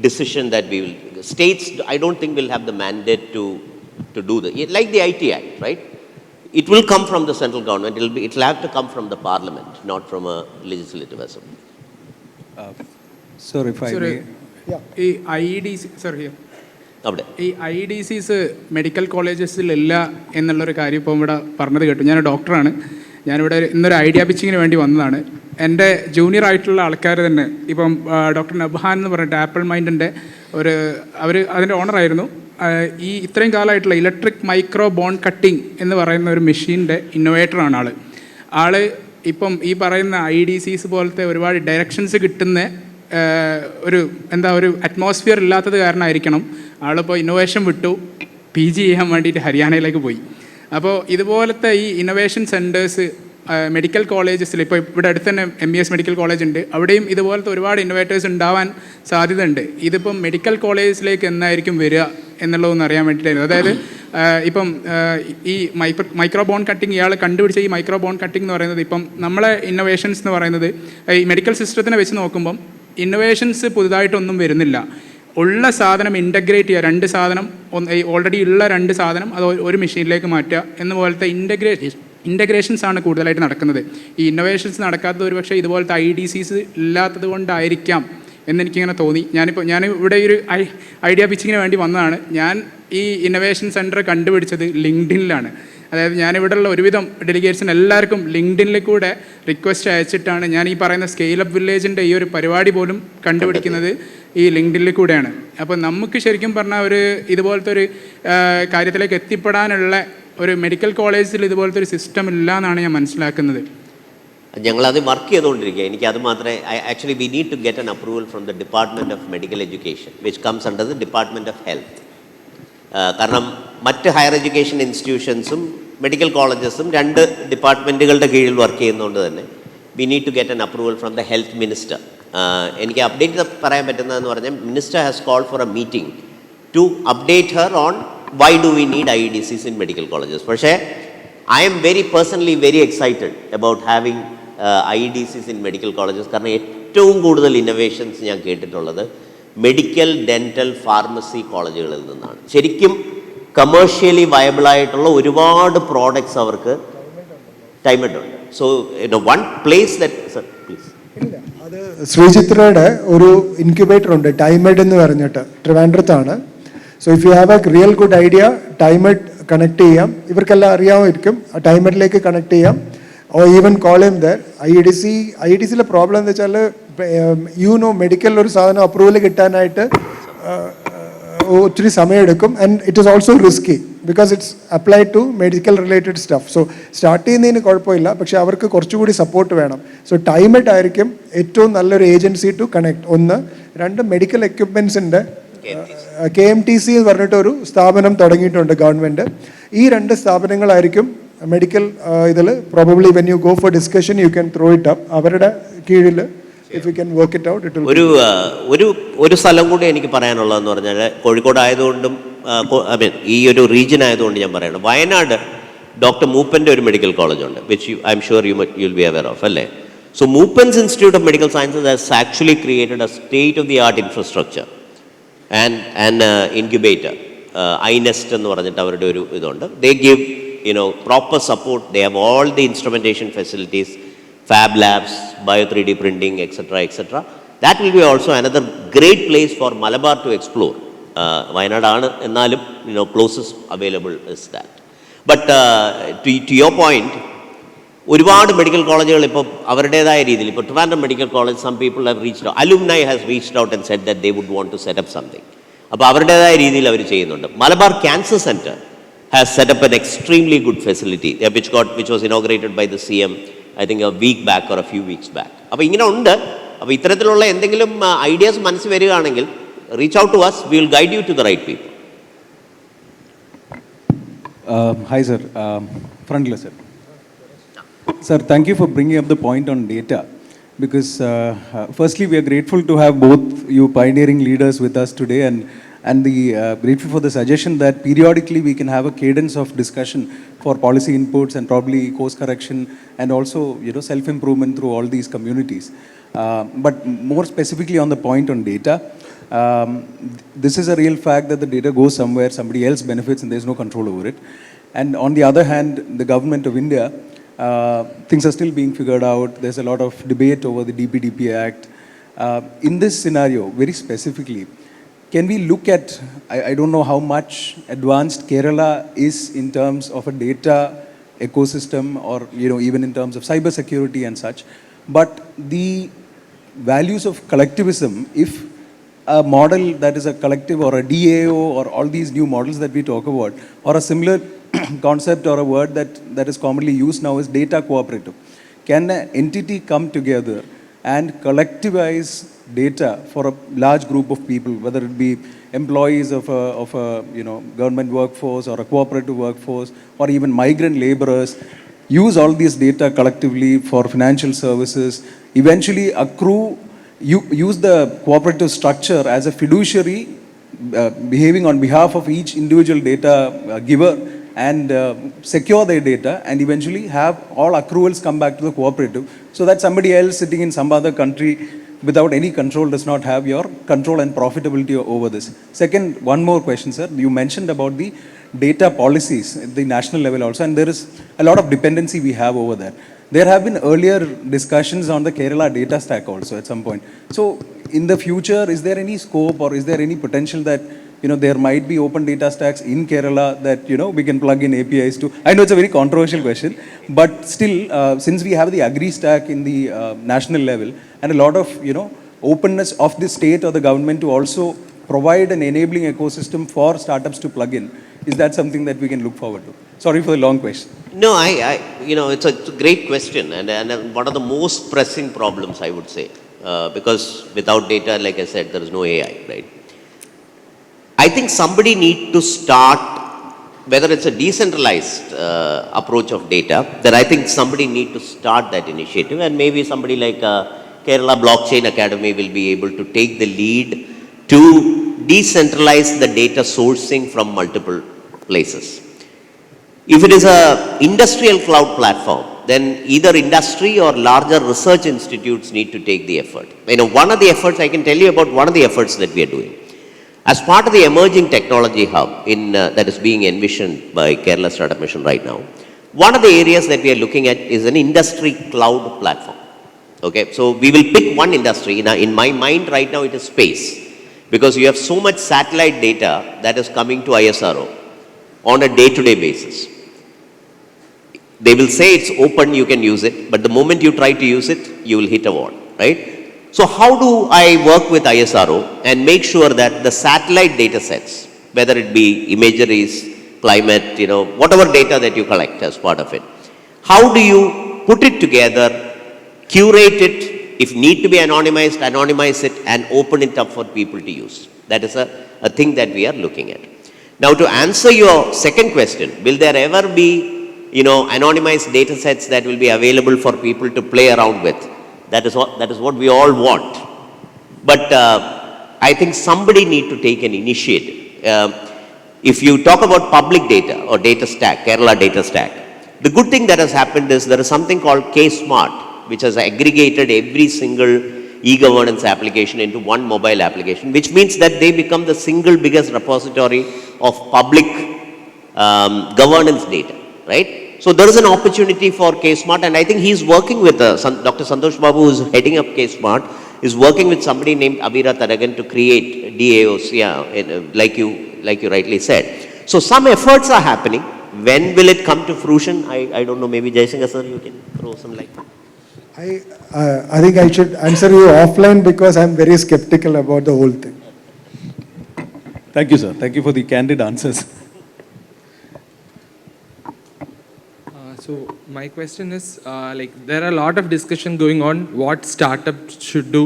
decision that we will, states, I don't think will have the mandate to do that. Like the IT Act, right? It will come from the central government. It will have to come from the parliament, not from a legislative assembly. Sir, if I may. ഈ IEDC, സർ ഹിയർ, അവിടെ ഈ IEDCs മെഡിക്കൽ കോളേജസിലില്ല എന്നുള്ളൊരു കാര്യം ഇപ്പം ഇവിടെ പറഞ്ഞത് കേട്ടു. ഞാൻ ഡോക്ടറാണ്. ഞാനിവിടെ ഇന്നൊരു ഐഡിയ പിച്ചിങ്ങിന് വേണ്ടി വന്നതാണ്. എൻ്റെ ജൂനിയർ ആയിട്ടുള്ള ആൾക്കാർ തന്നെ ഇപ്പം ഡോക്ടർ നബ്ഹാൻ എന്ന് പറഞ്ഞിട്ട് ആപ്പിൾ മൈൻഡിൻ്റെ അവർ അതിൻ്റെ ഓണറായിരുന്നു. ഈ ഇത്രയും കാലമായിട്ടുള്ള ഇലക്ട്രിക് മൈക്രോ ബോൺ കട്ടിങ് എന്ന് പറയുന്ന ഒരു മെഷീൻ്റെ ഇന്നോവേറ്ററാണ് ആൾ. ഇപ്പം ഈ പറയുന്ന IDCs പോലത്തെ ഒരുപാട് ഡയറക്ഷൻസ് കിട്ടുന്ന ഒരു അറ്റ്മോസ്ഫിയർ ഇല്ലാത്തത് കാരണമായിരിക്കണം ആളിപ്പോൾ ഇന്നോവേഷൻ വിട്ടു PG ചെയ്യാൻ വേണ്ടിയിട്ട് ഹരിയാനയിലേക്ക് പോയി. അപ്പോൾ ഇതുപോലത്തെ ഈ ഇന്നോവേഷൻ സെൻറ്റേഴ്സ് മെഡിക്കൽ കോളേജസിൽ ഇപ്പോൾ ഇവിടെ അടുത്ത് തന്നെ MBS മെഡിക്കൽ കോളേജ് ഉണ്ട്, അവിടെയും ഇതുപോലത്തെ ഒരുപാട് ഇന്നോവേറ്റേഴ്സ് ഉണ്ടാവാൻ സാധ്യതയുണ്ട്. ഇതിപ്പം മെഡിക്കൽ കോളേജിലേക്ക് എന്നായിരിക്കും വരിക എന്നുള്ളതൊന്ന് അറിയാൻ വേണ്ടിയിട്ടായിരുന്നു. അതായത് ഇപ്പം ഈ മൈക്രോബോൺ കട്ടിങ് ഇയാൾ കണ്ടുപിടിച്ച ഈ മൈക്രോബോൺ കട്ടിങ് എന്ന് പറയുന്നത് ഇപ്പം നമ്മളെ ഇന്നോവേഷൻസ് എന്ന് പറയുന്നത് ഈ മെഡിക്കൽ സിസ്റ്റത്തിനെ വെച്ച് നോക്കുമ്പം ഇന്നോവേഷൻസ് പുതുതായിട്ടൊന്നും വരുന്നില്ല. ഉള്ള സാധനം ഇൻ്റഗ്രേറ്റ് ചെയ്യുക, രണ്ട് സാധനം ഓൾറെഡി ഉള്ള രണ്ട് സാധനം അത് ഒരു മെഷീനിലേക്ക് മാറ്റുക എന്ന പോലത്തെ ഇൻ്റഗ്രേഷൻസ് ആണ് കൂടുതലായിട്ട് നടക്കുന്നത്. ഈ ഇന്നോവേഷൻസ് നടക്കാത്തത് ഒരു പക്ഷേ ഇതുപോലത്തെ IDCs ഇല്ലാത്തത് കൊണ്ടായിരിക്കാം എന്നെനിക്കിങ്ങനെ തോന്നി. ഞാൻ ഇവിടെ ഒരു ഐഡിയ പിച്ചിങ്ങിന് വേണ്ടി വന്നതാണ്. ഞാൻ ഈ ഇന്നോവേഷൻ സെൻറ്റർ കണ്ടുപിടിച്ചത് ലിങ്ക്ഡിനിലാണ്. അതായത് ഞാനിവിടെയുള്ള ഒരുവിധം ഡെലിഗേറ്റ്സിന് എല്ലാവർക്കും ലിങ്ക്ഡിനിൽ കൂടെ റിക്വസ്റ്റ് അയച്ചിട്ടാണ് ഞാൻ ഈ പറയുന്ന സ്കെയിൽ അപ്പ് വില്ലേജിൻ്റെ ഈ ഒരു പരിപാടി പോലും കണ്ടുപിടിക്കുന്നത് ഈ ലിങ്ക്ഡിനിൽ കൂടെയാണ്. അപ്പോൾ നമുക്ക് ശരിക്കും പറഞ്ഞാൽ ഇതുപോലത്തെ ഒരു കാര്യത്തിലേക്ക് എത്തിപ്പെടാനുള്ള ഒരു മെഡിക്കൽ കോളേജിൽ ഇതുപോലത്തെ ഒരു സിസ്റ്റം ഇല്ല എന്നാണ് ഞാൻ മനസ്സിലാക്കുന്നത്. ഞങ്ങളത് വർക്ക് ചെയ്തുകൊണ്ടിരിക്കുക. എനിക്കത് മാത്രമേ actually we need to get an approval from the department of medical education which comes under the department of health. കാരണം മറ്റ് ഹയർ എഡ്യൂക്കേഷൻ ഇൻസ്റ്റിറ്റ്യൂഷൻസും മെഡിക്കൽ കോളേജസും രണ്ട് ഡിപ്പാർട്ട്മെൻറ്റുകളുടെ കീഴിൽ വർക്ക് ചെയ്യുന്നതുകൊണ്ട് തന്നെ we need to get an approval from the health minister. എനിക്ക് അപ്ഡേറ്റ് പറയാൻ പറ്റുന്നതെന്ന് പറഞ്ഞാൽ minister has called for a meeting to update her on why do we need IEDCs in medical colleges. പക്ഷേ I am personally very excited about having IEDCs in medical colleges. കാരണം ഏറ്റവും കൂടുതൽ ഇന്നോവേഷൻസ് ഞാൻ കേട്ടിട്ടുള്ളത് മെഡിക്കൽ, ഡെൻറ്റൽ, ഫാർമസി കോളേജുകളിൽ നിന്നാണ്. ശരിക്കും കമേഴ്ഷ്യലി വയബിളായിട്ടുള്ള ഒരുപാട് പ്രോഡക്ട്സ് അവർക്ക് ടൈമുണ്ട്. So one place that please. അത് ശ്രീചിത്രയുടെ ഒരു ഇൻക്യുബേറ്റർ ഉണ്ട്, ടൈമെഡ് എന്ന് പറഞ്ഞിട്ട്, ട്രിവാൻഡ്രത്താണ്. So if you have a real good idea, TIMed connect ചെയ്യാം. ഇവർക്കെല്ലാം അറിയാമായിരിക്കും, ടൈമെഡിലേക്ക് കണക്ട് ചെയ്യാം. Oh even call him there. IEDCയിലെ പ്രോബ്ലം എന്ന് വെച്ചാൽ മെഡിക്കൽ ഒരു സാധനം അപ്രൂവൽ കിട്ടാനായിട്ട് ഒത്തിരി സമയമെടുക്കും. And it is also risky because it's applied to medical related stuff. So start ചെയ്യുന്നതിന് കുഴപ്പമില്ല, പക്ഷേ അവർക്ക് കുറച്ചുകൂടി സപ്പോർട്ട് വേണം. സോ ടൈമെഡ് ആയിരിക്കും ഏറ്റവും നല്ലൊരു ഏജൻസി ടു കണക്ട്. ഒന്ന്. രണ്ട്, മെഡിക്കൽ എക്യുപ്മെൻസിൻ്റെ KMTC എന്ന് പറഞ്ഞിട്ട് ഒരു സ്ഥാപനം തുടങ്ങിയിട്ടുണ്ട് ഗവൺമെൻറ്. ഈ രണ്ട് സ്ഥാപനങ്ങളായിരിക്കും മെഡിക്കൽ ഇതിൽ probably when you go for discussion you can throw it up. അവരുടെ കീഴിൽ if you can work it out it ഒരു സ്ഥലം കൂടി എനിക്ക് പറയാനുള്ളതെന്ന് പറഞ്ഞാൽ കോഴിക്കോട് ആയതുകൊണ്ടും ഈ ഒരു റീജിയൻ ആയതുകൊണ്ട് ഞാൻ പറയണം. വയനാട് ഡോക്ടർ മൂപ്പൻ്റെ ഒരു മെഡിക്കൽ കോളേജ് ഉണ്ട് which I am sure you will be aware of, അല്ലേ? So Moopen's institute of medical sciences has actually created a state of the art infrastructure and incubator. iNest എന്ന് പറഞ്ഞിട്ട് അവരുടെ ഒരു ഇതുണ്ട്. They give proper support. They have all the instrumentation facilities, fab labs, bio 3D printing, etc. That will be also another great place for Malabar to explore. വയനാടാണ് എന്നാലും closest available is that. But to your point, ഒരുപാട് മെഡിക്കൽ കോളേജുകൾ ഇപ്പോൾ അവരുടേതായ രീതിയിൽ, ഇപ്പോൾ Trivandrum medical college, some people have reached out, alumni has reached out and said that they would want to set up something. അപ്പോൾ അവരുടേതായ രീതിയിൽ അവർ ചെയ്യുന്നുണ്ട്. Malabar cancer centre has set up an extremely good facility which was inaugurated by the CM I think a week back or a few weeks back. അപ്പോൾ ഇങ്ങനെ ഉണ്ട്. അപ്പോൾ ഇത്തരത്തിലുള്ള എന്തെങ്കിലും ഐഡിയാസ് മനസ്സിൽ വരികയാണെങ്കിൽ reach out to us, we will guide you to the right people. Hi, sir. Frontler, sir. Sir, thank you for bringing up the point on data. Because firstly, we are grateful to have both you pioneering leaders with us today, and grateful for the suggestion that periodically we can have a cadence of discussion for policy inputs and probably course correction and also self-improvement through all these communities. But more specifically on the point on data, this is a real fact that the data goes somewhere, somebody else benefits, and there's no control over it. And on the other hand, the government of India, things are still being figured out. There's a lot of debate over the DPDP Act. In this scenario, very specifically, can we look at, I don't know how much advanced Kerala is in terms of a data ecosystem or even in terms of cyber security and such, but the values of collectivism, if a model that is a collective or a DAO or all these new models that we talk about, or a similar concept or a word that is commonly used now is data cooperative. Can an entity come together and collectivize data for a large group of people, whether it be employees of a government workforce or a cooperative workforce or even migrant laborers, use all these data collectively for financial services, eventually accrue, use the cooperative structure as a fiduciary behaving on behalf of each individual data giver and secure their data and eventually have all accruals come back to the cooperative so that somebody else sitting in some other country without any control does not have your control and profitability over this. Second, one more question, sir. You mentioned about the data policies at the national level also, and there is a lot of dependency we have over there. There have been earlier discussions on the Kerala data stack also at some point. So in the future, is there any scope or is there any potential that there might be open data stacks in Kerala that we can plug in APIs to? I know it's a very controversial question, but still, since we have the Agri stack in the national level and a lot of openness of the state or the government to also provide an enabling ecosystem for startups to plug in, is that something that we can look forward to? Sorry for the long question. No, it's a great question, and one of the most pressing problems, I would say, because without data, like I said, there is no AI, right? I think somebody need to start, whether it's a decentralized approach of data, then I think somebody need to start that initiative, and maybe somebody like Kerala Blockchain Academy will be able to take the lead to decentralize the data sourcing from multiple places. If it is a industrial cloud platform, then either industry or larger research institutes need to take the effort. One of the efforts, I can tell you about one of the efforts that we are doing. As part of the emerging technology hub that is being envisioned by Kerala Startup Mission right now, one of the areas that we are looking at is an industry cloud platform. Okay, so we will pick one industry. Now, in my mind right now, it is space, because you have so much satellite data that is coming to ISRO on a day-to-day basis. They will say it's open, you can use it, but the moment you try to use it, you will hit a wall, right? So how do I work with ISRO and make sure that the satellite data sets, whether it be imageries, climate, whatever data that you collect as part of it, how do you put it together, curate it, if need to be anonymized, anonymize it, and open it up for people to use? That is a thing that we are looking at. Now, to answer your second question, will there ever be anonymized data sets that will be available for people to play around with? That is what we all want. But I think somebody need to take an initiative. If you talk about public data or data stack, Kerala data stack, the good thing that has happened is there is something called K-Smart, which has aggregated every single e-governance application into one mobile application, which means that they become the single biggest repository of public governance data, right? So there is an opportunity for K-Smart, and I think he's working with Dr. Santosh Babu, who's heading up K-Smart, is working with somebody named Abira Taragan to create DAOs, like you rightly said. So some efforts are happening. When will it come to fruition? I don't know. Maybe Jaishankar sir, you can throw some light. I think I should answer you offline because I'm very skeptical about the whole thing. Thank you, sir. Thank you for the candid answers. So my question is, like there are a lot of discussion going on what startups should do,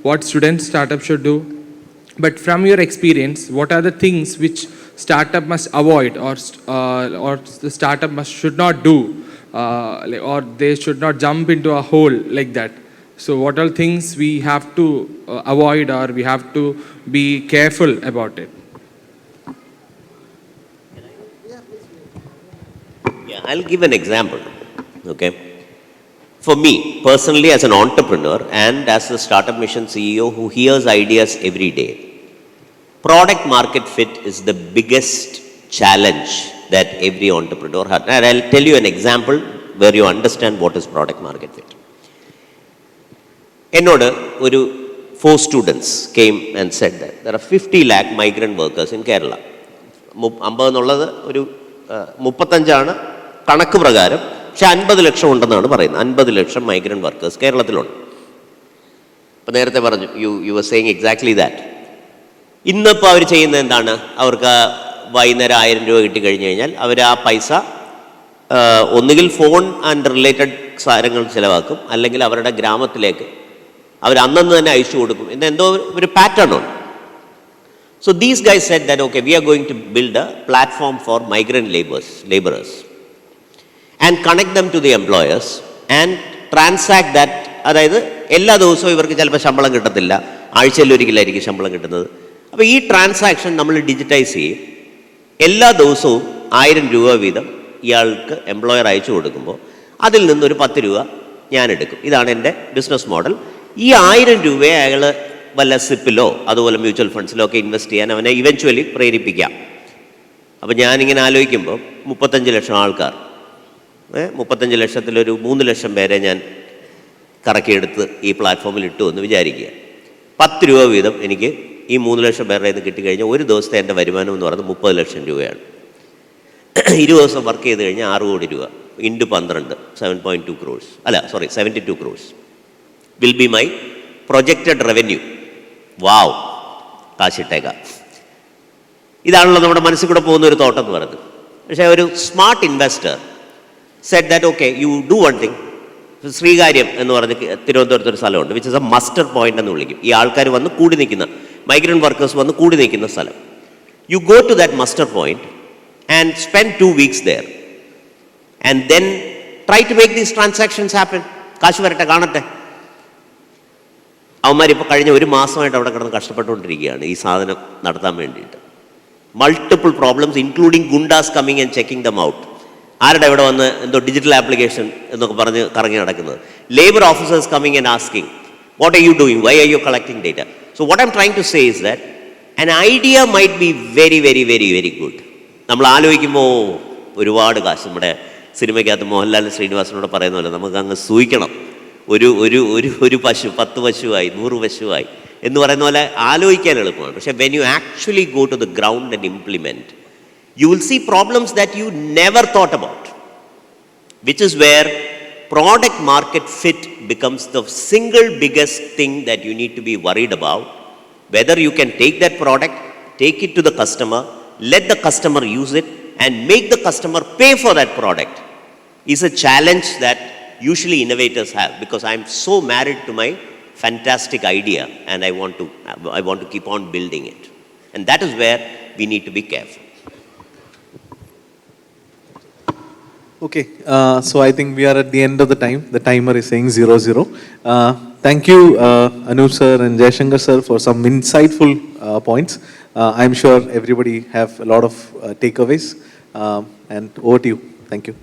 what student startup should do. But from your experience, what are the things which startup must avoid, or the startup should not do, or they should not jump into a hole like that? So what are things we have to avoid, or we have to be careful about it? Yeah, I'll give an example. Okay. For me, personally, as an entrepreneur and as a Startup Mission CEO who hears ideas every day, product market fit is the biggest challenge that every entrepreneur has. And I'll tell you an example where you understand what is product market fit. എന്നോട് ഒരു 4 students came and said that there are 50 lakh migrant workers in Kerala. 50 എന്നുള്ളത് ഒരു 35 കണക്ക് പ്രകാരം, പക്ഷെ 50 ലക്ഷം ഉണ്ടെന്നാണ് പറയുന്നത്. 50 ലക്ഷം മൈഗ്രൻ്റ് വർക്കേഴ്സ് കേരളത്തിലുണ്ട്. അപ്പോൾ നേരത്തെ പറഞ്ഞു, you are saying exactly that. ഇന്നിപ്പോൾ അവർ ചെയ്യുന്നത് എന്താണ്? അവർക്ക് വൈകുന്നേരം 1000 രൂപ കിട്ടിക്കഴിഞ്ഞ് കഴിഞ്ഞാൽ അവർ ആ പൈസ ഒന്നുകിൽ ഫോൺ ആൻഡ് റിലേറ്റഡ് സാധനങ്ങൾ ചിലവാക്കും, അല്ലെങ്കിൽ അവരുടെ ഗ്രാമത്തിലേക്ക് അവർ അന്നന്ന് തന്നെ അയച്ചു കൊടുക്കും. എന്തോ ഒരു പാറ്റേൺ ഉണ്ട്. So these guys said that, okay, we are going to build a platform for migrant laborers and connect them to the employers and transact that. അതായത് എല്ലാ ദിവസവും ഇവർക്ക് ചിലപ്പോൾ ശമ്പളം കിട്ടത്തില്ല, ആഴ്ചയിൽ ഒരിക്കലായിരിക്കും ശമ്പളം കിട്ടുന്നത്. അപ്പോൾ ഈ ട്രാൻസാക്ഷൻ നമ്മൾ ഡിജിറ്റൈസ് ചെയ്യും. എല്ലാ ദിവസവും 1000 രൂപ വീതം ഇയാൾക്ക് എംപ്ലോയർ അയച്ചു കൊടുക്കുമ്പോൾ അതിൽ നിന്നൊരു 10 രൂപ ഞാൻ എടുക്കും. ഇതാണ് എൻ്റെ ബിസിനസ് മോഡൽ. ഈ 1000 രൂപയെ അയാൾ വല്ല സിപ്പിലോ അതുപോലെ മ്യൂച്വൽ ഫണ്ട്സിലോ ഒക്കെ ഇൻവെസ്റ്റ് ചെയ്യാൻ അവനെ ഇവൻച്വലി പ്രേരിപ്പിക്കാം. അപ്പോൾ ഞാനിങ്ങനെ ആലോചിക്കുമ്പോൾ 35 ലക്ഷം ആൾക്കാർ, 35 ലക്ഷത്തിലൊരു 3 ലക്ഷം പേരെ ഞാൻ കറക്കിയെടുത്ത് ഈ പ്ലാറ്റ്ഫോമിൽ ഇട്ടു എന്ന് വിചാരിക്കുക. 10 രൂപ വീതം എനിക്ക് ഈ 3 ലക്ഷം പേരുടെ നിന്ന് കിട്ടിക്കഴിഞ്ഞാൽ ഒരു ദിവസത്തെ എൻ്റെ വരുമാനം എന്ന് പറയുന്നത് 30 ലക്ഷം രൂപയാണ്. 20 ദിവസം വർക്ക് ചെയ്ത് കഴിഞ്ഞാൽ 6 കോടി രൂപ ഇൻറ്റു 12, 7.2 crores, അല്ല sorry 72 crores will be my projected revenue. Wow, കാശിട്ടേക്കാം. ഇതാണല്ലോ നമ്മുടെ മനസ്സിൽ കൂടെ പോകുന്ന ഒരു തോട്ടം എന്ന് പറയുന്നത്. പക്ഷേ ഒരു smart investor said that, okay, you do one thing. Sreekaryam എന്ന് പറഞ്ഞ് തിരുവനന്തപുരത്ത് ഒരു സ്ഥലമുണ്ട്, which is A muster point എന്ന് വിളിക്കും. ഈ ആൾക്കാർ വന്ന് കൂടി നിൽക്കുന്ന, മൈഗ്രൻ്റ് വർക്കേഴ്സ് വന്ന് കൂടി നിൽക്കുന്ന സ്ഥലം. You go to that muster point and spend 2 weeks there and then try to make these transactions happen. കാശ് വരട്ടെ, കാണട്ടെ. അവന്മാരിപ്പോൾ കഴിഞ്ഞ 1 മാസമായിട്ട് അവിടെ കിടന്ന് കഷ്ടപ്പെട്ടുകൊണ്ടിരിക്കുകയാണ് ഈ സാധനം നടത്താൻ വേണ്ടിയിട്ട്. Multiple problems including ഗുണ്ടാസ് coming and checking them out. ആരുടെ ഇവിടെ വന്ന് എന്തോ ഡിജിറ്റൽ ആപ്ലിക്കേഷൻ എന്നൊക്കെ പറഞ്ഞ് കറങ്ങി നടക്കുന്നത്. Labour officers coming and asking, what are you doing, why are you collecting data? So what I'm trying to say is that an idea might be very, very, very, very good. നമ്മൾ ആലോചിക്കുമ്പോൾ ഒരുപാട് കാശ്, നമ്മുടെ സിനിമയ്ക്കകത്ത് മോഹൻലാൽ ശ്രീനിവാസനോട് പറയുന്ന പോലെ നമുക്ക് അങ്ങ് സൂഹിക്കണം. ഒരു പശു 10 പശുവായി 100 പശുവായി എന്ന് പറയുന്ന പോലെ ആലോചിക്കാൻ എളുപ്പമാണ്. പക്ഷേ when you actually go to the ground and implement, you will see problems that you never thought about, which is where product market fit becomes the single biggest thing that you need to be worried about. Whether you can take that product, take it to the customer, let the customer use it and make the customer pay for that product is a challenge that usually innovators have, because I am so married to my fantastic idea and I want to keep on building it, and that is where we need to be careful. Okay, so I think we are at the end of the time. The timer is saying 00. Thank you, Anup sir and Jayashankar sir, for some insightful points. I'm sure everybody have a lot of takeaways. And over to you. Thank you.